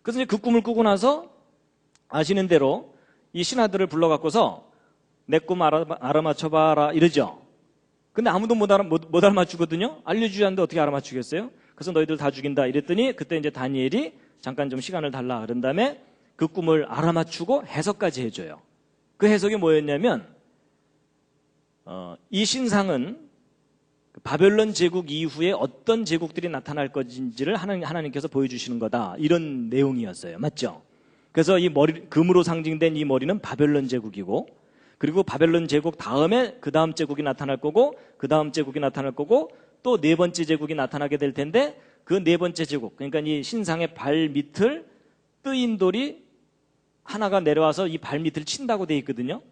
그래서 이제 그 꿈을 꾸고 나서 아시는 대로 이 신하들을 불러갖고서 내 꿈 알아맞혀봐라 이러죠. 근데 아무도 못 알아맞추거든요. 알려주지 않는데 어떻게 알아맞추겠어요? 그래서 너희들 다 죽인다 이랬더니 그때 이제 다니엘이 잠깐 좀 시간을 달라 그런 다음에 그 꿈을 알아맞추고 해석까지 해줘요. 그 해석이 뭐였냐면 이 신상은 바벨론 제국 이후에 어떤 제국들이 나타날 것인지를 하나님께서 보여주시는 거다 이런 내용이었어요. 맞죠? 그래서 이 머리, 금으로 상징된 이 머리는 바벨론 제국이고, 그리고 바벨론 제국 다음에 그 다음 제국이 나타날 거고, 그 다음 제국이 나타날 거고, 또 네 번째 제국이 나타나게 될 텐데 그 네 번째 제국, 그러니까 이 신상의 발 밑을 뜨인 돌이 하나가 내려와서 이 발 밑을 친다고 돼 있거든요.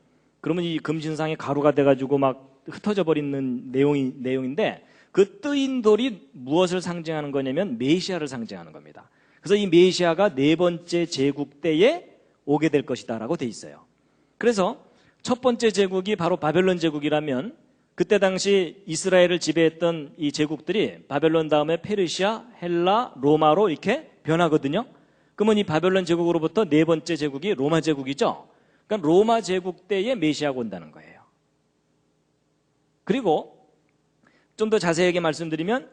그러면 이 금신상이 가루가 돼가지고 막 흩어져 버리는 내용인데, 그 뜨인 돌이 무엇을 상징하는 거냐면 메시아를 상징하는 겁니다. 그래서 이 메시아가 네 번째 제국 때에 오게 될 것이다 라고 돼 있어요. 그래서 첫 번째 제국이 바로 바벨론 제국이라면 그때 당시 이스라엘을 지배했던 이 제국들이 바벨론 다음에 페르시아, 헬라, 로마로 이렇게 변하거든요. 그러면 이 바벨론 제국으로부터 네 번째 제국이 로마 제국이죠. 그러니까 로마 제국 때에 메시아가 온다는 거예요. 그리고 좀 더 자세하게 말씀드리면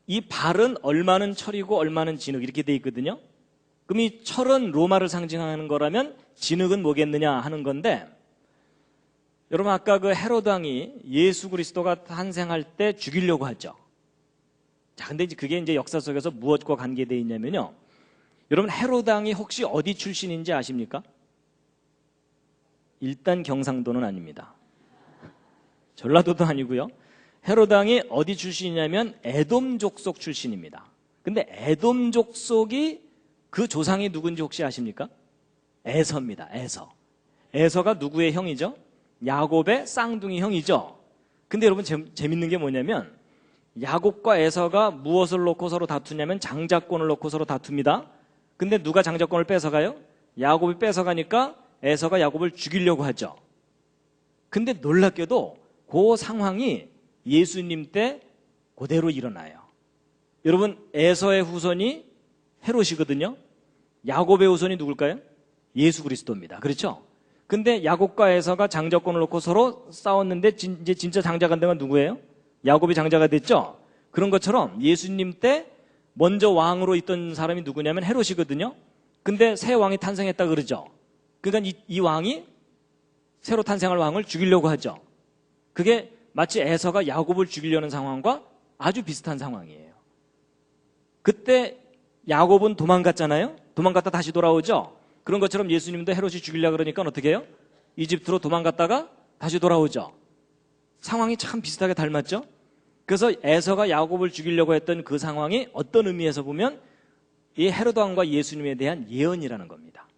이 발은 얼마는 철이고 얼마는 진흙 이렇게 돼 있거든요. 그럼 이 철은 로마를 상징하는 거라면 진흙은 뭐겠느냐 하는 건데, 여러분 아까 그 헤로드 왕이 예수 그리스도가 탄생할 때 죽이려고 하죠. 자, 근데 이제 그게 이제 역사 속에서 무엇과 관계되어 있냐면요, 여러분 헤로드 왕이 혹시 어디 출신인지 아십니까? 일단 경상도는 아닙니다. 전라도도 아니고요. 헤로드 왕이 어디 출신이냐면 에돔 족속 출신입니다. 근데 에돔 족속이 그 조상이 누군지 혹시 아십니까? 에서입니다. 에서가 누구의 형이죠? 야곱의 쌍둥이 형이죠. 근데 여러분 재밌는 게 뭐냐면 야곱과 에서가 무엇을 놓고 서로 다투냐면 장자권을 놓고 서로 다툽니다. 근데 누가 장자권을 뺏어가요? 야곱이 뺏어가니까 에서가 야곱을 죽이려고 하죠. 근데 놀랍게도 그 상황이 예수님 때 그대로 일어나요. 여러분 에서의 후손이 헤롯이거든요. 야곱의 후손이 누굴까요? 예수 그리스도입니다. 그렇죠? 근데 야곱과 에서가 장자권을 놓고 서로 싸웠는데 이제 진짜 장자가 된 건 누구예요? 야곱이 장자가 됐죠? 그런 것처럼 예수님 때 먼저 왕으로 있던 사람이 누구냐면 헤롯이거든요. 근데 새 왕이 탄생했다 그러죠. 그러니까 이 왕이 새로 탄생할 왕을 죽이려고 하죠. 그게 마치 에서가 야곱을 죽이려는 상황과 아주 비슷한 상황이에요. 그때 야곱은 도망갔잖아요. 도망갔다 다시 돌아오죠. 그런 것처럼 예수님도 헤롯이 죽이려고 그러니까 어떻게 해요? 이집트로 도망갔다가 다시 돌아오죠. 상황이 참 비슷하게 닮았죠. 그래서 에서가 야곱을 죽이려고 했던 그 상황이 어떤 의미에서 보면 이 헤롯 왕과 예수님에 대한 예언이라는 겁니다.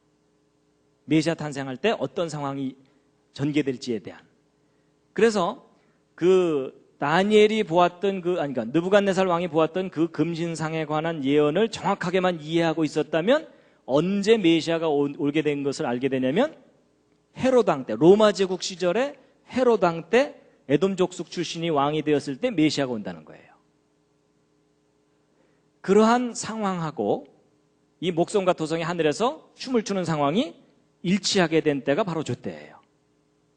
메시아 탄생할 때 어떤 상황이 전개될지에 대한. 그래서 다니엘이 보았던 그러니까 느부갓네살 왕이 보았던 그 금신상에 관한 예언을 정확하게만 이해하고 있었다면 언제 메시아가 올게 된 것을 알게 되냐면 헤롯 왕 때, 로마 제국 시절에 헤롯 왕 때 에돔 족속 출신이 왕이 되었을 때 메시아가 온다는 거예요. 그러한 상황하고 이 목성과 토성이 하늘에서 춤을 추는 상황이 일치하게 된 때가 바로 저 때예요.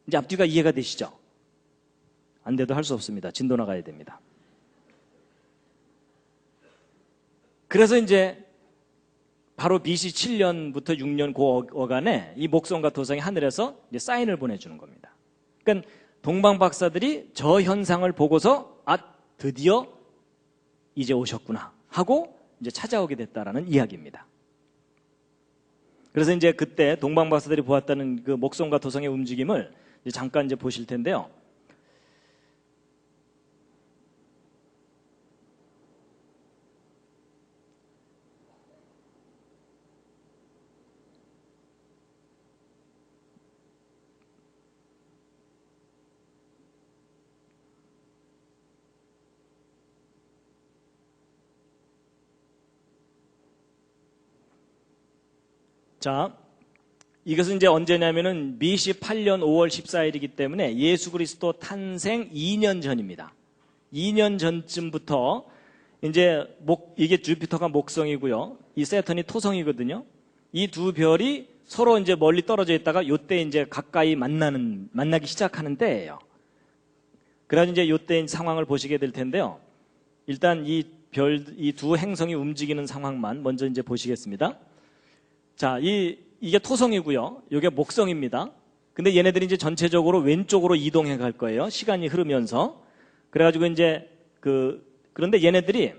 이제 앞뒤가 이해가 되시죠? 안 돼도 할 수 없습니다. 진도 나가야 됩니다. 그래서 이제 바로 BC 7년부터 6년 그 어간에 이 목성과 토성이 하늘에서 이제 사인을 보내주는 겁니다. 그러니까 동방 박사들이 저 현상을 보고서 드디어 이제 오셨구나 하고 이제 찾아오게 됐다라는 이야기입니다. 그래서 이제 그때 동방 박사들이 보았다는 그 목성과 토성의 움직임을 이제 잠깐 이제 보실 텐데요. 자, 이것은 이제 언제냐면은 BC 8년 5월 14일이기 때문에 예수 그리스도 탄생 2년 전입니다. 2년 전쯤부터 이제 이게 주피터가 목성이고요. 이 세턴이 토성이거든요. 이 두 별이 서로 이제 멀리 떨어져 있다가 요때 이제 가까이 만나기 시작하는 때예요. 그래서 이제 요때 상황을 보시게 될 텐데요. 일단 이 두 행성이 움직이는 상황만 먼저 이제 보시겠습니다. 자, 이게 토성이고요. 이게 목성입니다. 근데 얘네들이 이제 전체적으로 왼쪽으로 이동해 갈 거예요. 시간이 흐르면서. 그래가지고 이제 그런데 얘네들이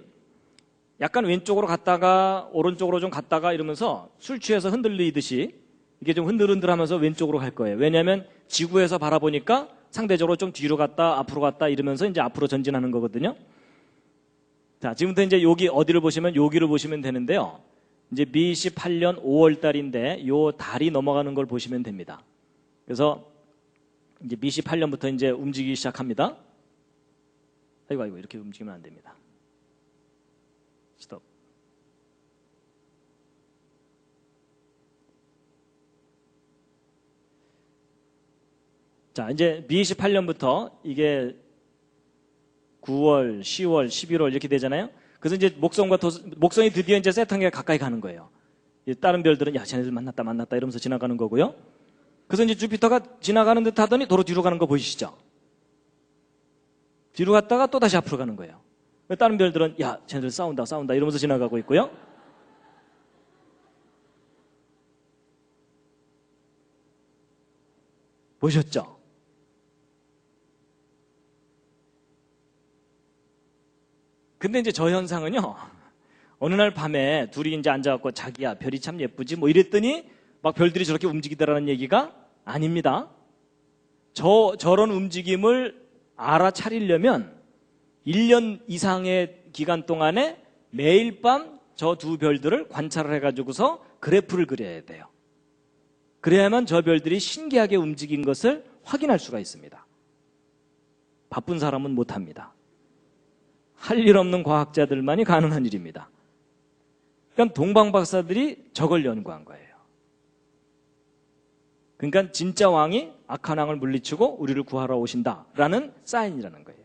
약간 왼쪽으로 갔다가 오른쪽으로 좀 갔다가 이러면서 술 취해서 흔들리듯이 이게 좀 흔들흔들하면서 왼쪽으로 갈 거예요. 왜냐하면 지구에서 바라보니까 상대적으로 좀 뒤로 갔다 앞으로 갔다 이러면서 이제 앞으로 전진하는 거거든요. 자, 지금부터 이제 여기 어디를 보시면 여기를 보시면 되는데요. 이제 BC 8년 5월 달인데 요 달이 넘어가는 걸 보시면 됩니다. 그래서 이제 BC 8년부터 이제 움직이기 시작합니다. 아이고 이렇게 움직이면 안 됩니다. 스톱. 자, 이제 BC 8년부터 이게 9월, 10월, 11월 이렇게 되잖아요. 그래서 이제 목성이 드디어 이제 세턴에 가까이 가는 거예요. 다른 별들은 야, 쟤네들 만났다 이러면서 지나가는 거고요. 그래서 이제 주피터가 지나가는 듯 하더니 도로 뒤로 가는 거 보이시죠? 뒤로 갔다가 또 다시 앞으로 가는 거예요. 다른 별들은 야, 쟤네들 싸운다 이러면서 지나가고 있고요. 보셨죠? 근데 이제 저 현상은요, 어느 날 밤에 둘이 이제 앉아갖고 자기야, 별이 참 예쁘지? 뭐 이랬더니 막 별들이 저렇게 움직이더라는 얘기가 아닙니다. 저런 움직임을 알아차리려면 1년 이상의 기간 동안에 매일 밤 저 두 별들을 관찰을 해가지고서 그래프를 그려야 돼요. 그래야만 저 별들이 신기하게 움직인 것을 확인할 수가 있습니다. 바쁜 사람은 못합니다. 할 일 없는 과학자들만이 가능한 일입니다. 그러니까 동방 박사들이 저걸 연구한 거예요. 그러니까 진짜 왕이 악한 왕을 물리치고 우리를 구하러 오신다라는 사인이라는 거예요.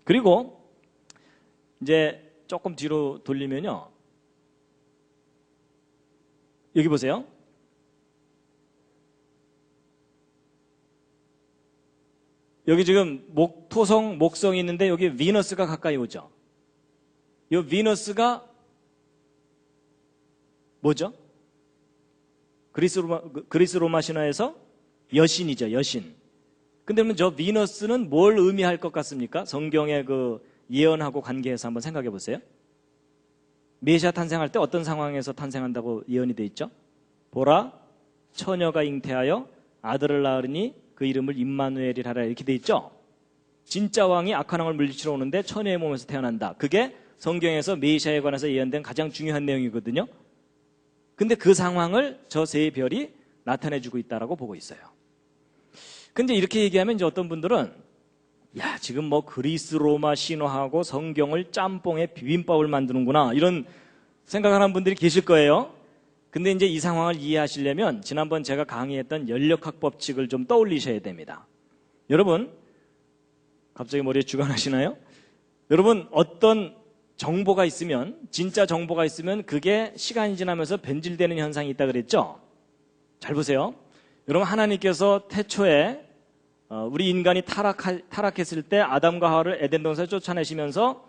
그리고 이제 조금 뒤로 돌리면요. 여기 보세요. 여기 지금 토성, 목성이 있는데 여기 비너스가 가까이 오죠. 이 비너스가 뭐죠? 그리스 로마 신화에서 여신이죠, 여신. 근데 그러면 저 비너스는 뭘 의미할 것 같습니까? 성경의 그 예언하고 관계해서 한번 생각해 보세요. 메시아 탄생할 때 어떤 상황에서 탄생한다고 예언이 돼 있죠? 보라, 처녀가 잉태하여 아들을 낳으니 그 이름을 임마누엘이라 하라 이렇게 돼 있죠? 진짜 왕이 악한 왕을 물리치러 오는데 처녀의 몸에서 태어난다. 그게 성경에서 메시아에 관해서 예언된 가장 중요한 내용이거든요. 근데 그 상황을 저 세 별이 나타내주고 있다라고 보고 있어요. 근데 이렇게 얘기하면 이제 어떤 분들은 야, 지금 뭐 그리스 로마 신화하고 성경을 짬뽕에 비빔밥을 만드는구나, 이런 생각하는 분들이 계실 거예요. 근데 이제 이 상황을 이해하시려면 지난번 제가 강의했던 연력학 법칙을 좀 떠올리셔야 됩니다. 여러분, 갑자기 머리에 주관하시나요? 여러분, 어떤 정보가 있으면, 진짜 정보가 있으면 그게 시간이 지나면서 변질되는 현상이 있다 그랬죠? 잘 보세요. 여러분, 하나님께서 태초에 우리 인간이 타락했을 때 아담과 하와를 에덴 동산에 쫓아내시면서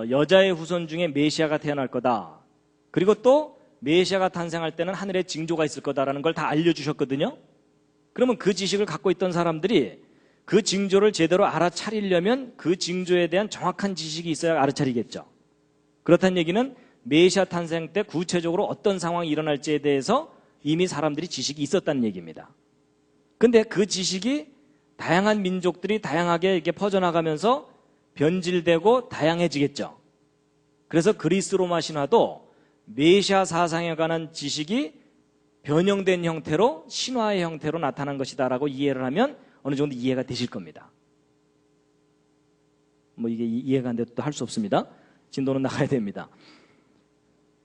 여자의 후손 중에 메시아가 태어날 거다, 그리고 또 메시아가 탄생할 때는 하늘에 징조가 있을 거다라는 걸 다 알려주셨거든요. 그러면 그 지식을 갖고 있던 사람들이 그 징조를 제대로 알아차리려면 그 징조에 대한 정확한 지식이 있어야 알아차리겠죠. 그렇다는 얘기는 메시아 탄생 때 구체적으로 어떤 상황이 일어날지에 대해서 이미 사람들이 지식이 있었다는 얘기입니다. 근데 그 지식이 다양한 민족들이 다양하게 이렇게 퍼져나가면서 변질되고 다양해지겠죠. 그래서 그리스 로마 신화도 메시아 사상에 관한 지식이 변형된 형태로, 신화의 형태로 나타난 것이다라고 이해를 하면 어느 정도 이해가 되실 겁니다. 뭐 이게 이해가 안 돼도 또 할 수 없습니다. 진도는 나가야 됩니다.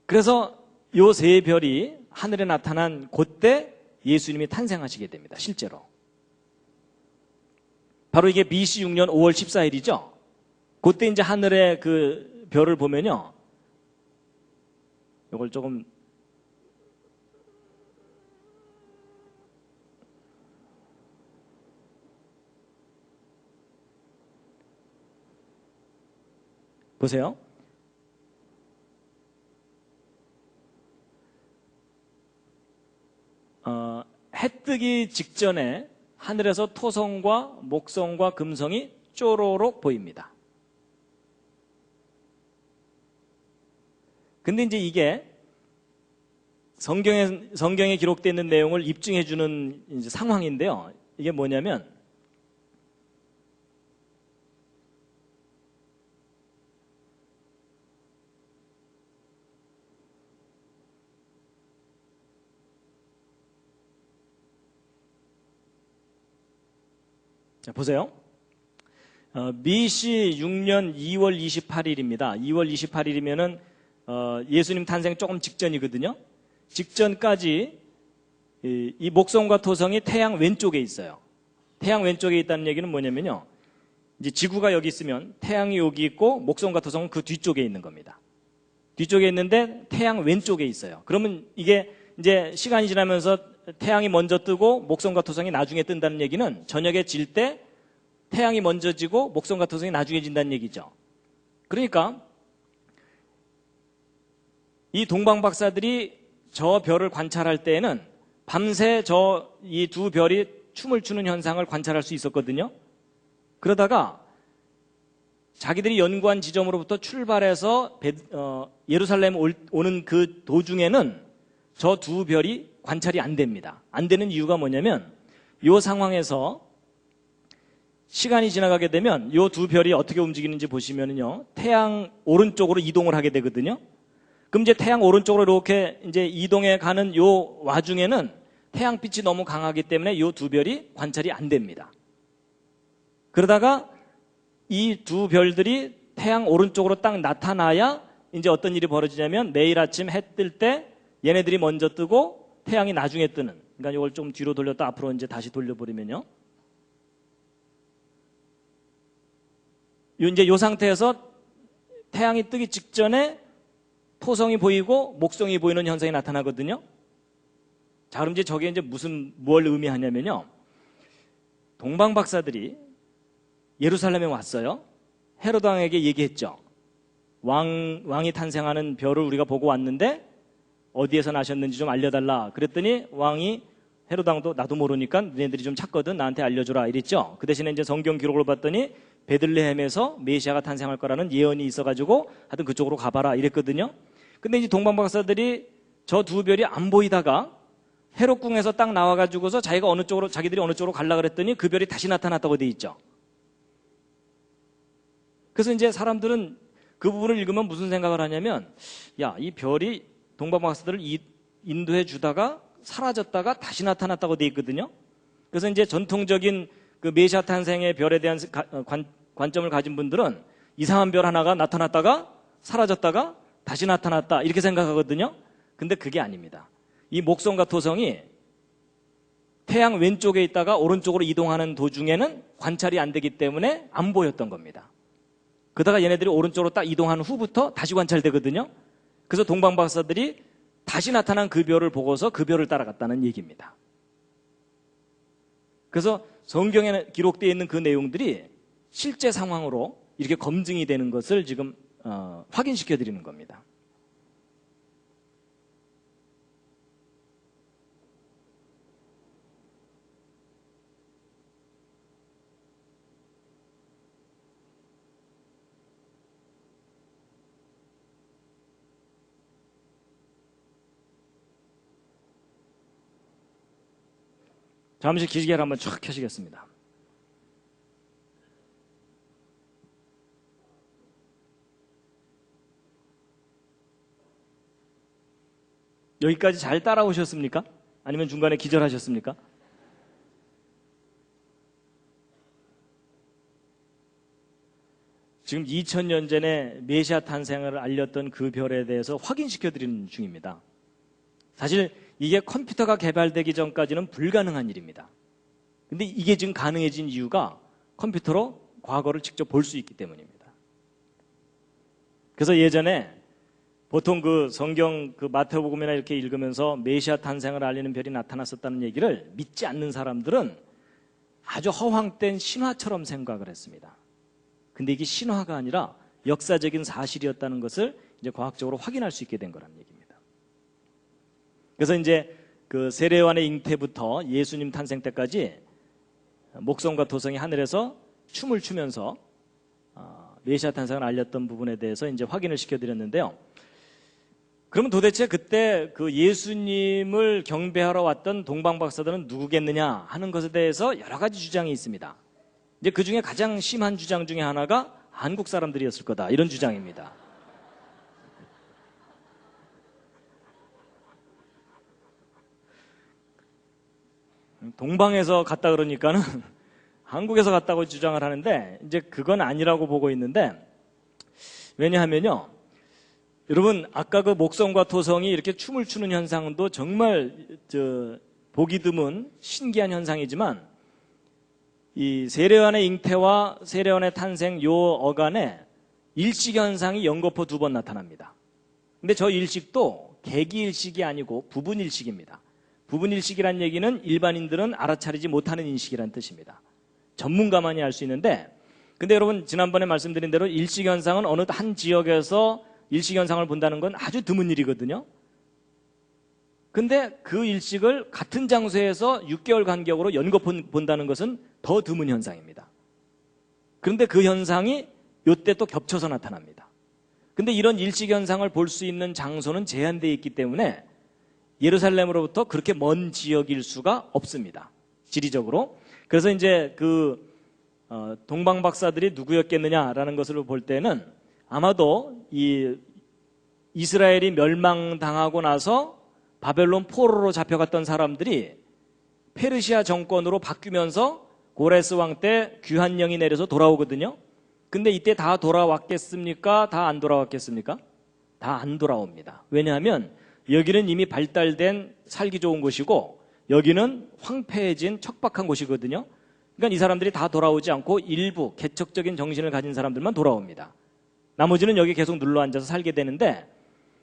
그래서 요 세 별이 하늘에 나타난 그때 예수님이 탄생하시게 됩니다. 실제로. 바로 이게 BC 6년 5월 14일이죠. 그때 이제 하늘의 그 별을 보면요, 이걸 조금 보세요. 해 뜨기 직전에 하늘에서 토성과 목성과 금성이 쪼로록 보입니다. 근데 이제 이게 성경에 기록되어 있는 내용을 입증해 주는 이제 상황인데요. 이게 뭐냐면, 자, 보세요. BC 6년 2월 28일입니다. 2월 28일이면은 예수님 탄생 조금 직전이거든요. 직전까지 이 목성과 토성이 태양 왼쪽에 있어요. 태양 왼쪽에 있다는 얘기는 뭐냐면요, 이제 지구가 여기 있으면 태양이 여기 있고 목성과 토성은 그 뒤쪽에 있는 겁니다. 뒤쪽에 있는데 태양 왼쪽에 있어요. 그러면 이게 이제 시간이 지나면서 태양이 먼저 뜨고 목성과 토성이 나중에 뜬다는 얘기는 저녁에 질 때 태양이 먼저 지고 목성과 토성이 나중에 진다는 얘기죠. 그러니까 이 동방 박사들이 저 별을 관찰할 때에는 밤새 이 두 별이 춤을 추는 현상을 관찰할 수 있었거든요. 그러다가 자기들이 연구한 지점으로부터 출발해서 예루살렘 오는 그 도중에는 저 두 별이 관찰이 안 됩니다. 안 되는 이유가 뭐냐면, 이 상황에서 시간이 지나가게 되면 이 두 별이 어떻게 움직이는지 보시면요, 태양 오른쪽으로 이동을 하게 되거든요. 그럼 이제 태양 오른쪽으로 이렇게 이제 이동해 가는 요 와중에는 태양빛이 너무 강하기 때문에 이 두 별이 관찰이 안 됩니다. 그러다가 이 두 별들이 태양 오른쪽으로 딱 나타나야 이제 어떤 일이 벌어지냐면, 매일 아침 해 뜰 때 얘네들이 먼저 뜨고 태양이 나중에 뜨는, 그러니까 이걸 좀 뒤로 돌렸다 앞으로 이제 다시 돌려버리면요, 이제 요 상태에서 태양이 뜨기 직전에 토성이 보이고 목성이 보이는 현상이 나타나거든요. 자, 그럼 이제 저게 이제 뭘 의미하냐면요, 동방 박사들이 예루살렘에 왔어요. 헤로드 왕에게 얘기했죠. 왕이 탄생하는 별을 우리가 보고 왔는데 어디에서 나셨는지 좀 알려달라. 그랬더니 왕이, 헤로드 왕도 나도 모르니까 너네들이 좀 찾거든, 나한테 알려주라 이랬죠. 그 대신에 이제 성경 기록을 봤더니 베들레헴에서 메시아가 탄생할 거라는 예언이 있어가지고 하여튼 그쪽으로 가봐라 이랬거든요. 근데 이제 동방 박사들이 저 두 별이 안 보이다가 헤롯궁에서 딱 나와가지고서 자기들이 어느 쪽으로 가려고 그랬더니 그 별이 다시 나타났다고 돼 있죠. 그래서 이제 사람들은 그 부분을 읽으면 무슨 생각을 하냐면, 야, 이 별이 동방 박사들을 인도해 주다가 사라졌다가 다시 나타났다고 돼 있거든요. 그래서 이제 전통적인 그 메시아 탄생의 별에 대한 관점을 가진 분들은 이상한 별 하나가 나타났다가 사라졌다가 다시 나타났다 이렇게 생각하거든요. 근데 그게 아닙니다. 이 목성과 토성이 태양 왼쪽에 있다가 오른쪽으로 이동하는 도중에는 관찰이 안 되기 때문에 안 보였던 겁니다. 그러다가 얘네들이 오른쪽으로 딱 이동한 후부터 다시 관찰되거든요. 그래서 동방박사들이 다시 나타난 그 별을 보고서 그 별을 따라갔다는 얘기입니다. 그래서 성경에 기록되어 있는 그 내용들이 실제 상황으로 이렇게 검증이 되는 것을 지금 확인시켜 드리는 겁니다. 잠시 기지개를 한번 쫙 켜시겠습니다. 여기까지 잘 따라오셨습니까? 아니면 중간에 기절하셨습니까? 지금 2000년 전에 메시아 탄생을 알렸던 그 별에 대해서 확인시켜 드리는 중입니다. 사실 이게 컴퓨터가 개발되기 전까지는 불가능한 일입니다. 근데 이게 지금 가능해진 이유가 컴퓨터로 과거를 직접 볼 수 있기 때문입니다. 그래서 예전에 보통 그 성경 그 마태복음이나 이렇게 읽으면서 메시아 탄생을 알리는 별이 나타났었다는 얘기를 믿지 않는 사람들은 아주 허황된 신화처럼 생각을 했습니다. 근데 이게 신화가 아니라 역사적인 사실이었다는 것을 이제 과학적으로 확인할 수 있게 된 거라는 얘기입니다. 그래서 이제 그 세례요한의 잉태부터 예수님 탄생 때까지 목성과 토성이 하늘에서 춤을 추면서 메시아 탄생을 알렸던 부분에 대해서 이제 확인을 시켜드렸는데요. 그러면 도대체 그때 그 예수님을 경배하러 왔던 동방박사들은 누구겠느냐 하는 것에 대해서 여러 가지 주장이 있습니다. 이제 그 중에 가장 심한 주장 중에 하나가 한국 사람들이었을 거다 이런 주장입니다. 동방에서 갔다 그러니까는 한국에서 갔다고 주장을 하는데 이제 그건 아니라고 보고 있는데, 왜냐하면요, 여러분 아까 그 목성과 토성이 이렇게 춤을 추는 현상도 정말 보기 드문 신기한 현상이지만 이 세례요한의 잉태와 세례요한의 탄생 요 어간에 일식 현상이 연거푸 2번 나타납니다. 근데 저 일식도 개기일식이 아니고 부분일식입니다. 부분일식이란 얘기는 일반인들은 알아차리지 못하는 인식이란 뜻입니다. 전문가만이 알 수 있는데, 근데 여러분 지난번에 말씀드린 대로 일식 현상은 어느 한 지역에서 일식 현상을 본다는 건 아주 드문 일이거든요. 근데 그 일식을 같은 장소에서 6개월 간격으로 연거 본다는 것은 더 드문 현상입니다. 그런데 그 현상이 이때 또 겹쳐서 나타납니다. 근데 이런 일식 현상을 볼 수 있는 장소는 제한되어 있기 때문에 예루살렘으로부터 그렇게 먼 지역일 수가 없습니다. 지리적으로. 그래서 이제 그 동방 박사들이 누구였겠느냐라는 것을 볼 때는 아마도 이 이스라엘이 멸망당하고 나서 바벨론 포로로 잡혀갔던 사람들이 페르시아 정권으로 바뀌면서 고레스 왕 때 귀환령이 내려서 돌아오거든요. 근데 이때 다 돌아왔겠습니까? 다 안 돌아왔겠습니까? 다 안 돌아옵니다. 왜냐하면 여기는 이미 발달된 살기 좋은 곳이고 여기는 황폐해진 척박한 곳이거든요. 그러니까 이 사람들이 다 돌아오지 않고 일부 개척적인 정신을 가진 사람들만 돌아옵니다. 나머지는 여기 계속 눌러 앉아서 살게 되는데,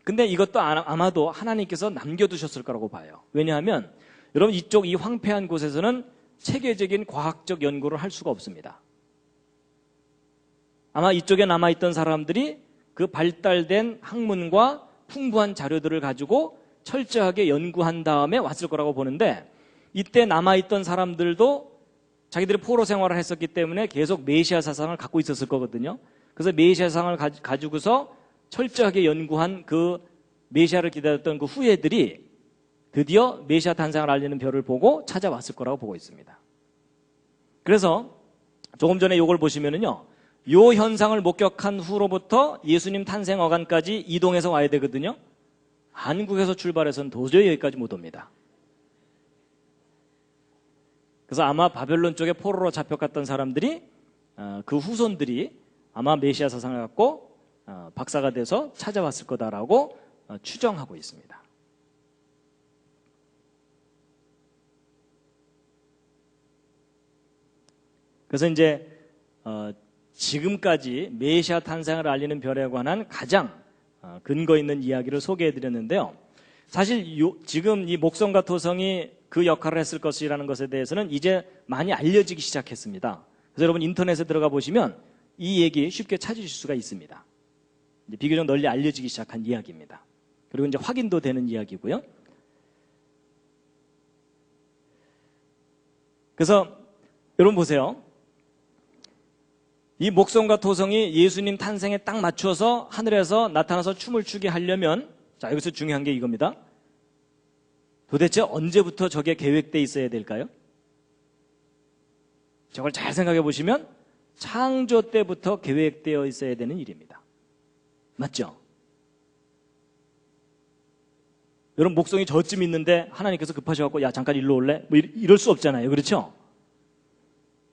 근데 이것도 아마도 하나님께서 남겨두셨을 거라고 봐요. 왜냐하면 여러분 이쪽 이 황폐한 곳에서는 체계적인 과학적 연구를 할 수가 없습니다. 아마 이쪽에 남아있던 사람들이 그 발달된 학문과 풍부한 자료들을 가지고 철저하게 연구한 다음에 왔을 거라고 보는데, 이때 남아있던 사람들도 자기들이 포로 생활을 했었기 때문에 계속 메시아 사상을 갖고 있었을 거거든요. 그래서 메시아 사상을 가지고서 철저하게 연구한 그 메시아를 기다렸던 그 후예들이 드디어 메시아 탄생을 알리는 별을 보고 찾아왔을 거라고 보고 있습니다. 그래서 조금 전에 이걸 보시면은요, 요 현상을 목격한 후로부터 예수님 탄생 어간까지 이동해서 와야 되거든요. 한국에서 출발해서는 도저히 여기까지 못 옵니다. 그래서 아마 바벨론 쪽에 포로로 잡혀갔던 사람들이 그 후손들이 아마 메시아 사상을 갖고 박사가 돼서 찾아왔을 거다라고 추정하고 있습니다. 그래서 이제 지금까지 메시아 탄생을 알리는 별에 관한 가장 근거 있는 이야기를 소개해 드렸는데요. 사실 지금 이 목성과 토성이 그 역할을 했을 것이라는 것에 대해서는 이제 많이 알려지기 시작했습니다. 그래서 여러분 인터넷에 들어가 보시면 이 얘기 쉽게 찾으실 수가 있습니다. 이제 비교적 널리 알려지기 시작한 이야기입니다. 그리고 이제 확인도 되는 이야기고요. 그래서 여러분 보세요. 이 목성과 토성이 예수님 탄생에 딱 맞춰서 하늘에서 나타나서 춤을 추게 하려면, 자, 여기서 중요한 게 이겁니다. 도대체 언제부터 저게 계획되어 있어야 될까요? 저걸 잘 생각해 보시면 창조 때부터 계획되어 있어야 되는 일입니다. 맞죠? 여러분 목성이 저쯤 있는데 하나님께서 급하셔갖고 야 잠깐 일로 올래? 뭐 이럴 수 없잖아요. 그렇죠?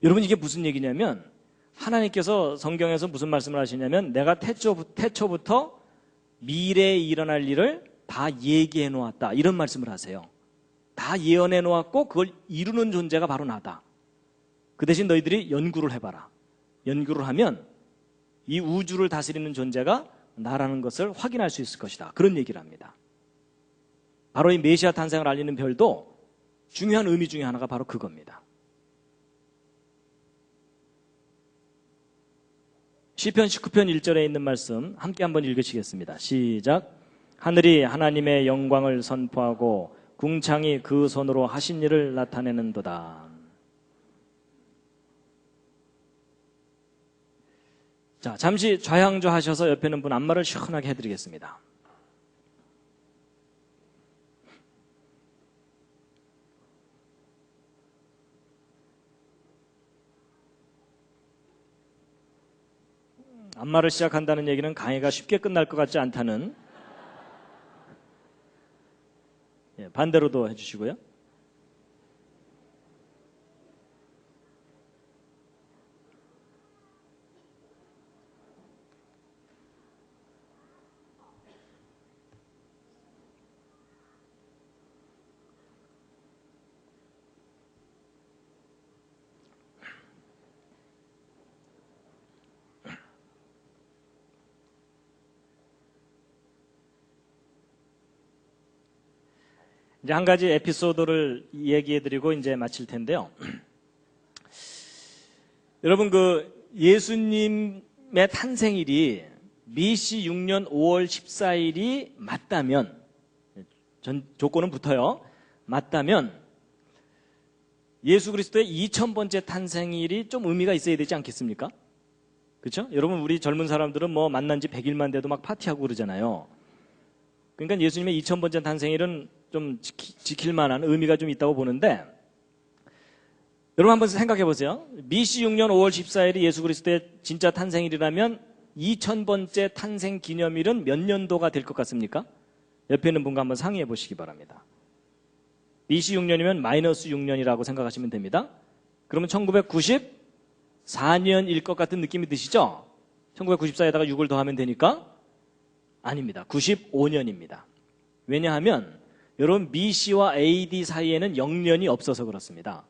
여러분 이게 무슨 얘기냐면 하나님께서 성경에서 무슨 말씀을 하시냐면 내가 태초부터 미래에 일어날 일을 다 얘기해 놓았다 이런 말씀을 하세요. 다 예언해 놓았고 그걸 이루는 존재가 바로 나다. 그 대신 너희들이 연구를 해봐라. 연구를 하면 이 우주를 다스리는 존재가 나라는 것을 확인할 수 있을 것이다. 그런 얘기를 합니다. 바로 이 메시아 탄생을 알리는 별도 중요한 의미 중에 하나가 바로 그겁니다. 시편 19편 1절에 있는 말씀 함께 한번 읽으시겠습니다. 시작. 하늘이 하나님의 영광을 선포하고 궁창이 그 손으로 하신 일을 나타내는도다. 자, 잠시 좌양좌 하셔서 옆에 있는 분 안마를 시원하게 해드리겠습니다. 안마를 시작한다는 얘기는 강의가 쉽게 끝날 것 같지 않다는, 반대로도 해주시고요. 이제 한 가지 에피소드를 얘기해드리고 이제 마칠 텐데요. 여러분 그 예수님의 탄생일이 BC 6년 5월 14일이 맞다면, 조건은 붙어요. 맞다면 예수 그리스도의 2000번째 탄생일이 좀 의미가 있어야 되지 않겠습니까? 그렇죠? 여러분 우리 젊은 사람들은 뭐 만난 지 100일만 돼도 막 파티하고 그러잖아요. 그러니까 예수님의 2000번째 탄생일은 좀 지킬 만한 의미가 좀 있다고 보는데, 여러분 한번 생각해 보세요. BC 6년 5월 14일이 예수 그리스도의 진짜 탄생일이라면 2000번째 탄생 기념일은 몇 년도가 될 것 같습니까? 옆에 있는 분과 한번 상의해 보시기 바랍니다. BC 6년이면 마이너스 6년이라고 생각하시면 됩니다. 그러면 1994년일 것 같은 느낌이 드시죠? 1994에다가 6을 더하면 되니까? 아닙니다. 95년입니다. 왜냐하면 여러분 BC와 AD 사이에는 0년이 없어서 그렇습니다.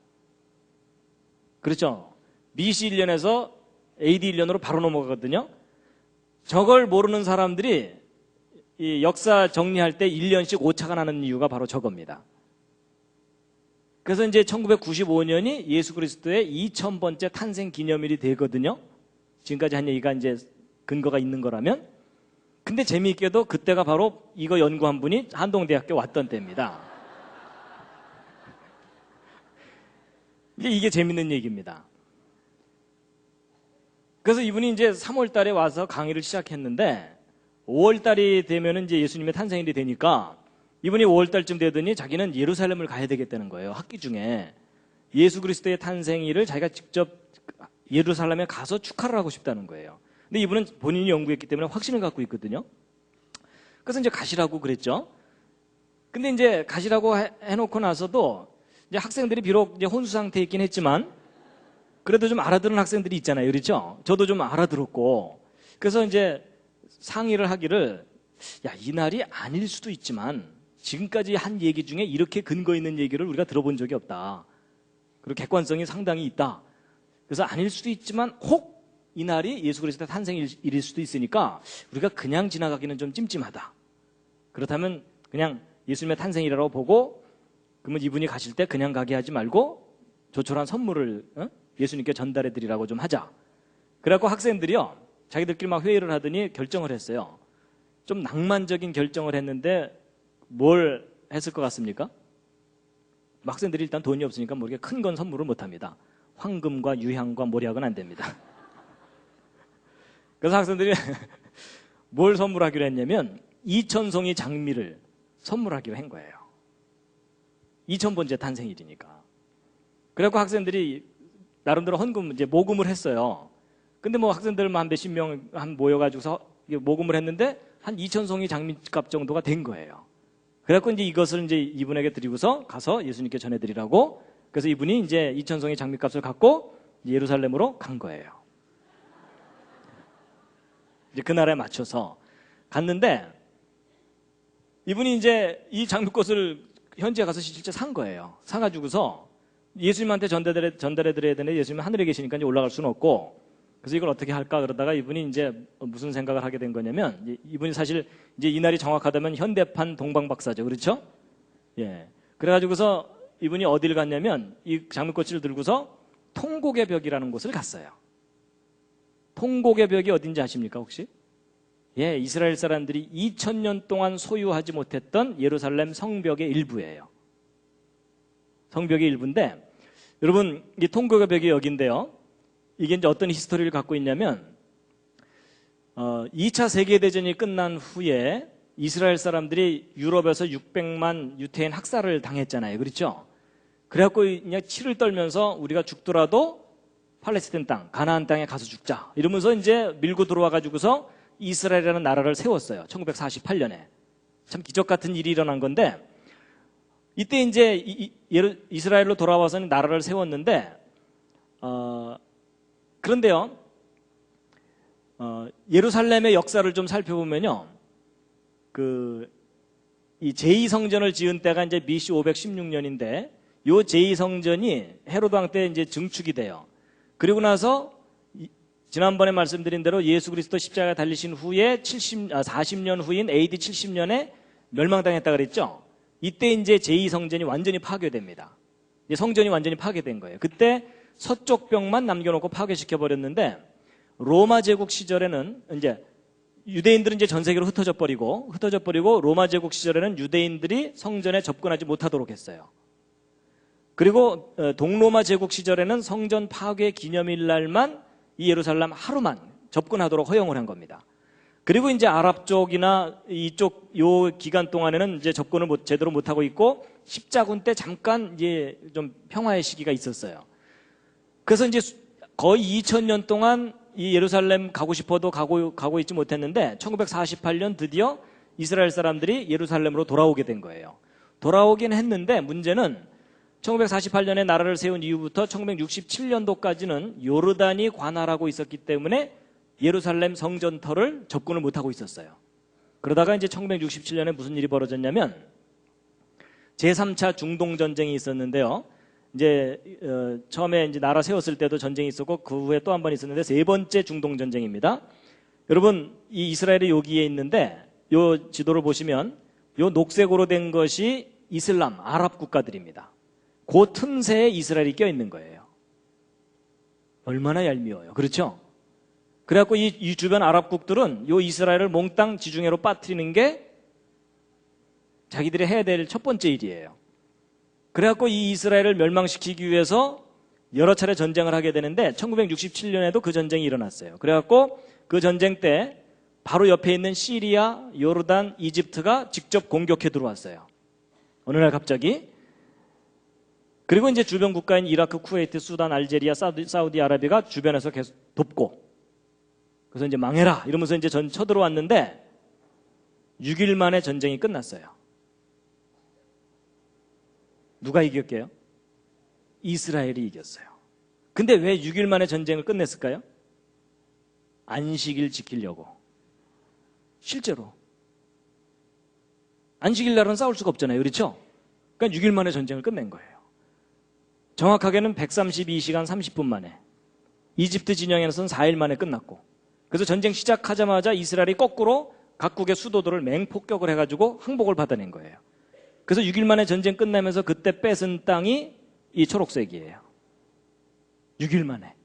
그렇죠? BC 1년에서 AD 1년으로 바로 넘어가거든요. 저걸 모르는 사람들이 이 역사 정리할 때 1년씩 오차가 나는 이유가 바로 저겁니다. 그래서 이제 1995년이 예수 그리스도의 2000번째 탄생 기념일이 되거든요. 지금까지 한 얘기가 이제 근거가 있는 거라면. 근데 재미있게도 그때가 바로 이거 연구한 분이 한동대학교 왔던 때입니다. 이게 재밌는 얘기입니다. 그래서 이분이 이제 3월 달에 와서 강의를 시작했는데 5월 달이 되면 이제 예수님의 탄생일이 되니까 이분이 5월 달쯤 되더니 자기는 예루살렘을 가야 되겠다는 거예요. 학기 중에 예수 그리스도의 탄생일을 자기가 직접 예루살렘에 가서 축하를 하고 싶다는 거예요. 근데 이분은 본인이 연구했기 때문에 확신을 갖고 있거든요. 그래서 이제 가시라고 그랬죠. 근데 이제 가시라고 해놓고 나서도 이제 학생들이 비록 이제 혼수 상태에 있긴 했지만 그래도 좀 알아들은 학생들이 있잖아요. 그렇죠? 저도 좀 알아들었고. 그래서 이제 상의를 하기를, 야, 이 날이 아닐 수도 있지만 지금까지 한 얘기 중에 이렇게 근거 있는 얘기를 우리가 들어본 적이 없다. 그리고 객관성이 상당히 있다. 그래서 아닐 수도 있지만 혹 이 날이 예수 그리스도의 탄생일일 수도 있으니까 우리가 그냥 지나가기는 좀 찜찜하다. 그렇다면 그냥 예수님의 탄생이라고 보고, 그러면 이분이 가실 때 그냥 가게 하지 말고 조촐한 선물을 예수님께 전달해 드리라고 좀 하자. 그래갖고 학생들이요, 자기들끼리 막 회의를 하더니 결정을 했어요. 좀 낭만적인 결정을 했는데 뭘 했을 것 같습니까? 학생들이 일단 돈이 없으니까 뭐 이렇게 큰 건 선물을 못 합니다. 황금과 유향과 모략은 안 됩니다. 그래서 학생들이 뭘 선물하기로 했냐면 2000송이 장미를 선물하기로 한 거예요. 2000번째 탄생일이니까. 그래갖고 학생들이 나름대로 헌금, 이제 모금을 했어요. 근데 뭐 학생들만 한 몇십 명 한 모여가지고서 모금을 했는데 한 2000송이 장미값 정도가 된 거예요. 그래갖고 이제 이것을 이제 이분에게 드리고서 가서 예수님께 전해드리라고, 그래서 이분이 이제 2000송이 장미값을 갖고 예루살렘으로 간 거예요. 이제 그 날에 맞춰서 갔는데 이분이 이제 이 장미꽃을 현지에 가서 실제 산 거예요. 사가지고서 예수님한테 전달해 드려야 되는데 예수님은 하늘에 계시니까 이제 올라갈 수는 없고, 그래서 이걸 어떻게 할까 그러다가 이분이 이제 무슨 생각을 하게 된 거냐면, 이분이 사실 이제 이 날이 정확하다면 현대판 동방박사죠. 그렇죠? 예. 그래가지고서 이분이 어디를 갔냐면 이 장미꽃을 들고서 통곡의 벽이라는 곳을 갔어요. 통곡의 벽이 어딘지 아십니까 혹시? 예, 이스라엘 사람들이 2000년 동안 소유하지 못했던 예루살렘 성벽의 일부예요. 성벽의 일부인데, 여러분 이 통곡의 벽이 여기인데요. 이게 이제 어떤 히스토리를 갖고 있냐면 2차 세계대전이 끝난 후에 이스라엘 사람들이 유럽에서 600만 유태인 학살을 당했잖아요. 그렇죠? 그래갖고 그냥 치를 떨면서 우리가 죽더라도 팔레스타인 땅, 가나안 땅에 가서 죽자 이러면서 이제 밀고 들어와 가지고서 이스라엘이라는 나라를 세웠어요. 1948년에. 참 기적 같은 일이 일어난 건데, 이때 이제 이스라엘로 돌아와서 나라를 세웠는데, 그런데요, 예루살렘의 역사를 좀 살펴보면요, 이 제2성전을 지은 때가 이제 BC 516년인데, 요 제2성전이 헤로드 왕 때 이제 증축이 돼요. 그리고 나서 지난번에 말씀드린 대로 예수 그리스도 십자가에 달리신 후에 40년 후인 AD 70년에 멸망당했다 그랬죠. 이때 이제 제2성전이 완전히 파괴됩니다. 이제 성전이 완전히 파괴된 거예요. 그때 서쪽 벽만 남겨놓고 파괴시켜 버렸는데, 로마 제국 시절에는 이제 유대인들은 이제 전 세계로 흩어져 버리고 로마 제국 시절에는 유대인들이 성전에 접근하지 못하도록 했어요. 그리고 동로마 제국 시절에는 성전 파괴 기념일 날만 이 예루살렘 하루만 접근하도록 허용을 한 겁니다. 그리고 이제 아랍 쪽이나 이쪽 요 기간 동안에는 이제 접근을 제대로 못 하고 있고, 십자군 때 잠깐 이제 좀 평화의 시기가 있었어요. 그래서 이제 거의 2000년 동안 이 예루살렘 가고 싶어도 가고 있지 못했는데 1948년 드디어 이스라엘 사람들이 예루살렘으로 돌아오게 된 거예요. 돌아오긴 했는데 문제는 1948년에 나라를 세운 이후부터 1967년도까지는 요르단이 관할하고 있었기 때문에 예루살렘 성전터를 접근을 못하고 있었어요. 그러다가 이제 1967년에 무슨 일이 벌어졌냐면 제3차 중동전쟁이 있었는데요. 이제 처음에 이제 나라 세웠을 때도 전쟁이 있었고 그 후에 또 한 번 있었는데 세 번째 중동전쟁입니다. 여러분 이 이스라엘이 여기에 있는데 요 지도를 보시면 요 녹색으로 된 것이 이슬람, 아랍 국가들입니다. 그 틈새에 이스라엘이 껴있는 거예요. 얼마나 얄미워요. 그렇죠? 그래갖고 이 주변 아랍국들은 요 이스라엘을 몽땅 지중해로 빠뜨리는 게 자기들이 해야 될 첫 번째 일이에요. 그래갖고 이 이스라엘을 멸망시키기 위해서 여러 차례 전쟁을 하게 되는데 1967년에도 그 전쟁이 일어났어요. 그래갖고 그 전쟁 때 바로 옆에 있는 시리아, 요르단, 이집트가 직접 공격해 들어왔어요. 어느 날 갑자기. 그리고 이제 주변 국가인 이라크, 쿠웨이트, 수단, 알제리아, 사우디아라비아가 주변에서 계속 돕고, 그래서 이제 망해라 이러면서 이제 쳐들어왔는데 6일 만에 전쟁이 끝났어요. 누가 이겼게요? 이스라엘이 이겼어요. 근데 왜 6일 만에 전쟁을 끝냈을까요? 안식일 지키려고. 실제로 안식일 날은 싸울 수가 없잖아요. 그렇죠? 그러니까 6일 만에 전쟁을 끝낸 거예요. 정확하게는 132시간 30분 만에. 이집트 진영에서는 4일 만에 끝났고, 그래서 전쟁 시작하자마자 이스라엘이 거꾸로 각국의 수도들을 맹폭격을 해가지고 항복을 받아낸 거예요. 그래서 6일 만에 전쟁 끝나면서 그때 뺏은 땅이 이 초록색이에요. 6일 만에.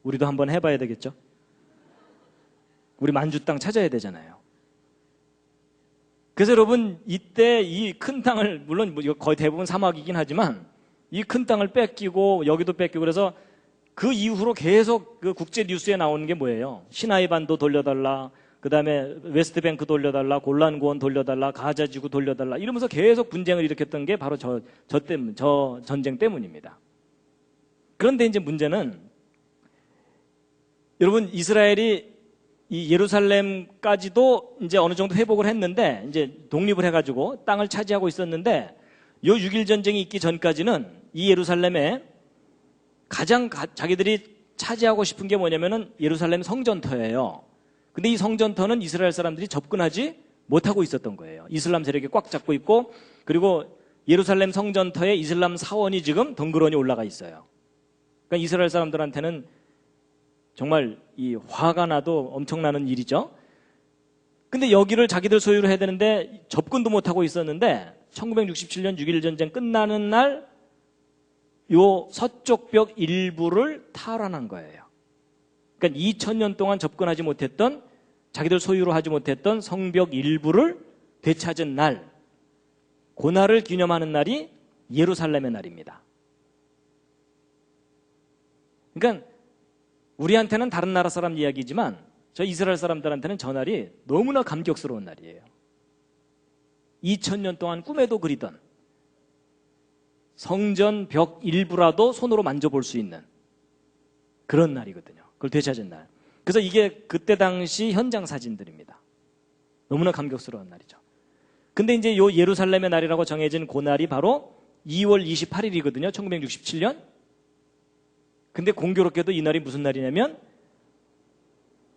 우리도 한번 해봐야 되겠죠? 우리 만주 땅 찾아야 되잖아요. 그래서 여러분, 이때 이 큰 땅을, 물론 거의 대부분 사막이긴 하지만 이 큰 땅을 뺏기고 여기도 뺏기고, 그래서 그 이후로 계속 그 국제 뉴스에 나오는 게 뭐예요? 시나이 반도 돌려달라, 그 다음에 웨스트뱅크 돌려달라, 골란 고원 돌려달라, 가자 지구 돌려달라, 이러면서 계속 분쟁을 일으켰던 게 바로 저 전쟁 때문입니다. 그런데 이제 문제는, 여러분, 이스라엘이 이 예루살렘까지도 이제 어느 정도 회복을 했는데, 이제 독립을 해가지고 땅을 차지하고 있었는데, 요 6일 전쟁이 있기 전까지는 이 예루살렘에 가장 자기들이 차지하고 싶은 게 뭐냐면은 예루살렘 성전터예요. 근데 이 성전터는 이스라엘 사람들이 접근하지 못하고 있었던 거예요. 이슬람 세력이 꽉 잡고 있고, 그리고 예루살렘 성전터에 이슬람 사원이 지금 덩그러니 올라가 있어요. 그러니까 이스라엘 사람들한테는 정말 이 화가 나도 엄청나는 일이죠. 근데 여기를 자기들 소유로 해야 되는데 접근도 못하고 있었는데, 1967년 6.1 전쟁 끝나는 날 요 서쪽 벽 일부를 탈환한 거예요. 그러니까 2000년 동안 접근하지 못했던, 자기들 소유로 하지 못했던 성벽 일부를 되찾은 날, 그날을 기념하는 날이 예루살렘의 날입니다. 그러니까 우리한테는 다른 나라 사람 이야기지만 저 이스라엘 사람들한테는 저 날이 너무나 감격스러운 날이에요. 2000년 동안 꿈에도 그리던 성전 벽 일부라도 손으로 만져볼 수 있는 그런 날이거든요. 그걸 되찾은 날. 그래서 이게 그때 당시 현장 사진들입니다. 너무나 감격스러운 날이죠. 근데 이제 요 예루살렘의 날이라고 정해진 그 날이 바로 2월 28일이거든요. 1967년. 근데 공교롭게도 이 날이 무슨 날이냐면,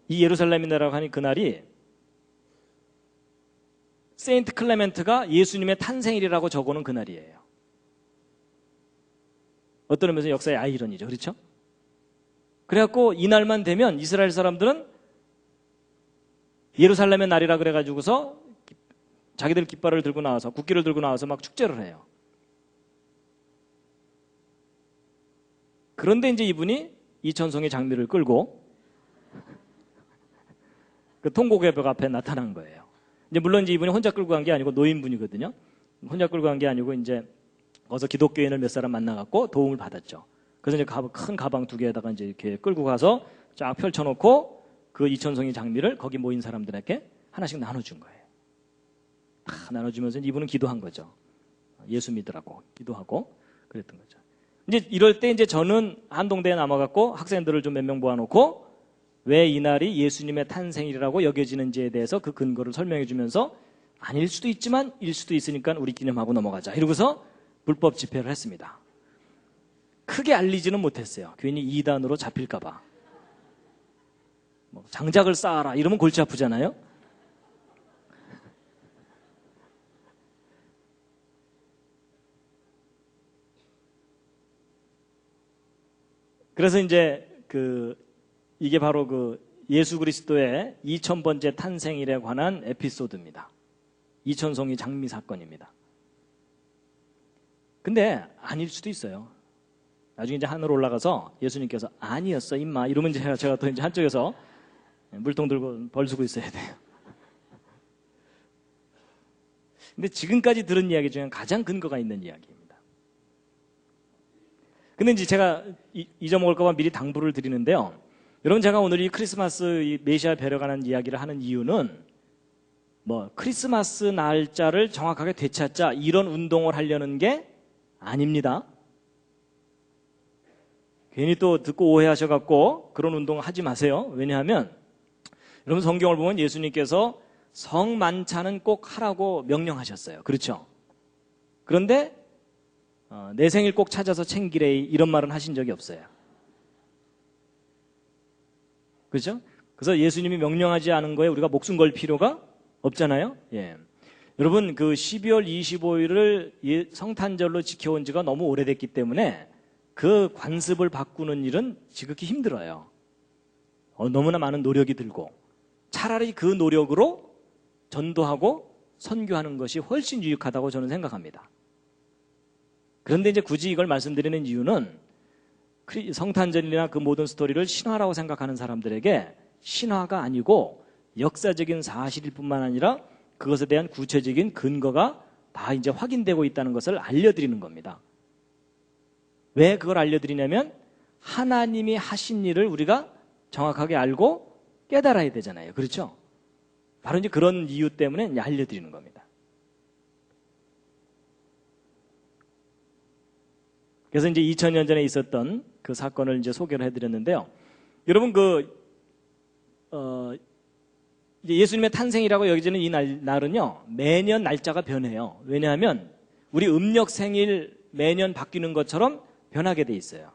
이 예루살렘의 날이라고 하는 그 날이 세인트 클레멘트가 예수님의 탄생일이라고 적어놓은 그 날이에요. 어떤 의미에서 역사의 아이러니죠. 그렇죠? 그래갖고 이 날만 되면 이스라엘 사람들은 예루살렘의 날이라 그래가지고서 자기들 깃발을 들고 나와서, 국기를 들고 나와서 막 축제를 해요. 그런데 이제 이분이 이천송의 장미를 끌고 그 통곡의 벽 앞에 나타난 거예요. 이제 물론 이제 이분이 혼자 끌고 간 게 아니고 노인분이거든요. 혼자 끌고 간 게 아니고 이제 거기서 기독교인을 몇 사람 만나갖고 도움을 받았죠. 그래서 이제 큰 가방 2개에다가 이제 이렇게 끌고 가서 쫙 펼쳐놓고 그 이천송이 장미를 거기 모인 사람들에게 하나씩 나눠준 거예요. 다 나눠주면서 이분은 기도한 거죠. 예수 믿으라고 기도하고 그랬던 거죠. 이제 이럴 때 이제 저는 한동대에 남아갖고 학생들을 좀 몇 명 모아놓고 왜 이 날이 예수님의 탄생일이라고 여겨지는지에 대해서 그 근거를 설명해 주면서, 아닐 수도 있지만 일 수도 있으니까 우리 기념하고 넘어가자 이러고서 불법 집회를 했습니다. 크게 알리지는 못했어요. 괜히 이단으로 잡힐까봐. 뭐 장작을 쌓아라 이러면 골치 아프잖아요. 그래서 이제 이게 바로 그 예수 그리스도의 2000번째 탄생일에 관한 에피소드입니다. 이천송이 장미 사건입니다. 근데 아닐 수도 있어요. 나중에 이제 하늘 올라가서 예수님께서 아니었어 임마 이러면 제가 또 이제 한쪽에서 물통 들고 벌수고 있어야 돼요. 근데 지금까지 들은 이야기 중에 가장 근거가 있는 이야기입니다. 근데 이제 제가 잊어먹을까봐 미리 당부를 드리는데요. 여러분, 제가 오늘 이 크리스마스 이 메시아 벼려가는 이야기를 하는 이유는 뭐 크리스마스 날짜를 정확하게 되찾자 이런 운동을 하려는 게 아닙니다. 괜히 또 듣고 오해하셔갖고 그런 운동 하지 마세요. 왜냐하면 여러분, 성경을 보면 예수님께서 성만찬은 꼭 하라고 명령하셨어요. 그렇죠? 그런데 내 생일 꼭 찾아서 챙기래 이런 말은 하신 적이 없어요. 그렇죠? 그래서 예수님이 명령하지 않은 거에 우리가 목숨 걸 필요가 없잖아요. 예. 여러분 그 12월 25일을 성탄절로 지켜온 지가 너무 오래됐기 때문에 그 관습을 바꾸는 일은 지극히 힘들어요. 너무나 많은 노력이 들고 차라리 그 노력으로 전도하고 선교하는 것이 훨씬 유익하다고 저는 생각합니다. 그런데 이제 굳이 이걸 말씀드리는 이유는 성탄절이나 그 모든 스토리를 신화라고 생각하는 사람들에게 신화가 아니고 역사적인 사실일 뿐만 아니라 그것에 대한 구체적인 근거가 다 이제 확인되고 있다는 것을 알려드리는 겁니다. 왜 그걸 알려드리냐면 하나님이 하신 일을 우리가 정확하게 알고 깨달아야 되잖아요. 그렇죠? 바로 이제 그런 이유 때문에 이제 알려드리는 겁니다. 그래서 이제 2000년 전에 있었던 그 사건을 이제 소개를 해드렸는데요. 여러분 이제 예수님의 탄생이라고 여겨지는 이 날은요 매년 날짜가 변해요. 왜냐하면 우리 음력 생일 매년 바뀌는 것처럼 변하게 돼 있어요.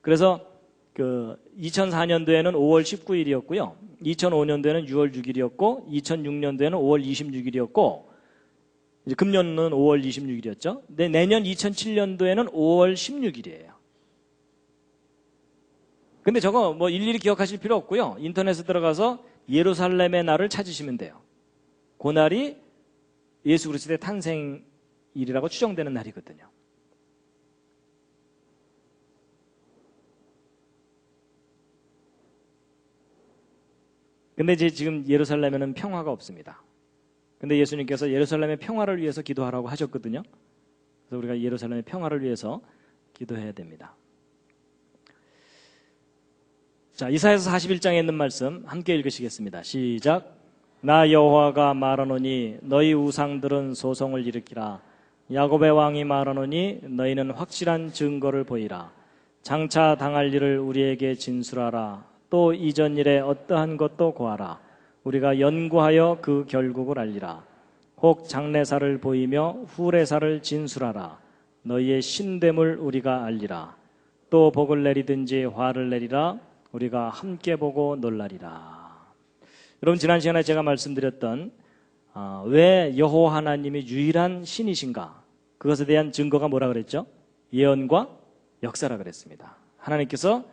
그래서 그 2004년도에는 5월 19일이었고요. 2005년도에는 6월 6일이었고 2006년도에는 5월 26일이었고 이제 금년은 5월 26일이었죠. 근데 내년 2007년도에는 5월 16일이에요. 근데 저거 뭐 일일이 기억하실 필요 없고요. 인터넷에 들어가서 예루살렘의 날을 찾으시면 돼요. 그 날이 예수 그리스도의 탄생일이라고 추정되는 날이거든요. 근데 이제 지금 예루살렘에는 평화가 없습니다. 근데 예수님께서 예루살렘의 평화를 위해서 기도하라고 하셨거든요. 그래서 우리가 예루살렘의 평화를 위해서 기도해야 됩니다. 자, 이사야서 41장에 있는 말씀 함께 읽으시겠습니다. 시작. 나 여호와가 말하노니 너희 우상들은 소송을 일으키라. 야곱의 왕이 말하노니 너희는 확실한 증거를 보이라. 장차 당할 일을 우리에게 진술하라. 또 이전 일에 어떠한 것도 고하라. 우리가 연구하여 그 결국을 알리라. 혹 장래사를 보이며 후래사를 진술하라. 너희의 신됨을 우리가 알리라. 또 복을 내리든지 화를 내리라. 우리가 함께 보고 놀라리라. 여러분 지난 시간에 제가 말씀드렸던 왜 여호와 하나님이 유일한 신이신가? 그것에 대한 증거가 뭐라 그랬죠? 예언과 역사라 그랬습니다. 하나님께서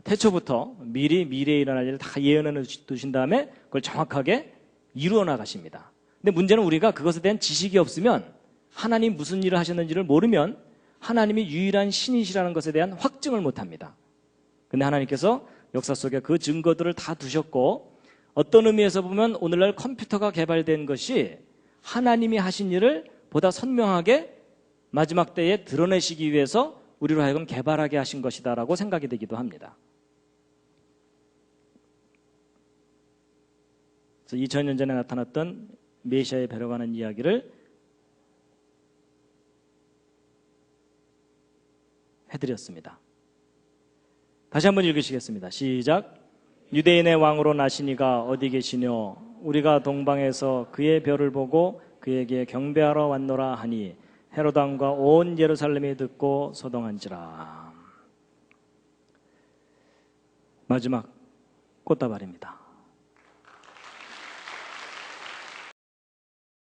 태초부터 미리 미래에 일어날 일을 다 예언해 두신 다음에 그걸 정확하게 이루어 나가십니다. 근데 문제는 우리가 그것에 대한 지식이 없으면 하나님 무슨 일을 하셨는지를 모르면 하나님이 유일한 신이시라는 것에 대한 확증을 못합니다. 근데 하나님께서 역사 속에 그 증거들을 다 두셨고 어떤 의미에서 보면 오늘날 컴퓨터가 개발된 것이 하나님이 하신 일을 보다 선명하게 마지막 때에 드러내시기 위해서 우리로 하여금 개발하게 하신 것이다라고 생각이 되기도 합니다. 그래서 2000년 전에 나타났던 메시아의 배려가는 이야기를 해드렸습니다. 다시 한번 읽으시겠습니다. 시작. 유대인의 왕으로 나시니가 어디 계시뇨? 우리가 동방에서 그의 별을 보고 그에게 경배하러 왔노라 하니 헤롯 왕과 온 예루살렘이 듣고 소동한지라. 마지막 꽃다발입니다.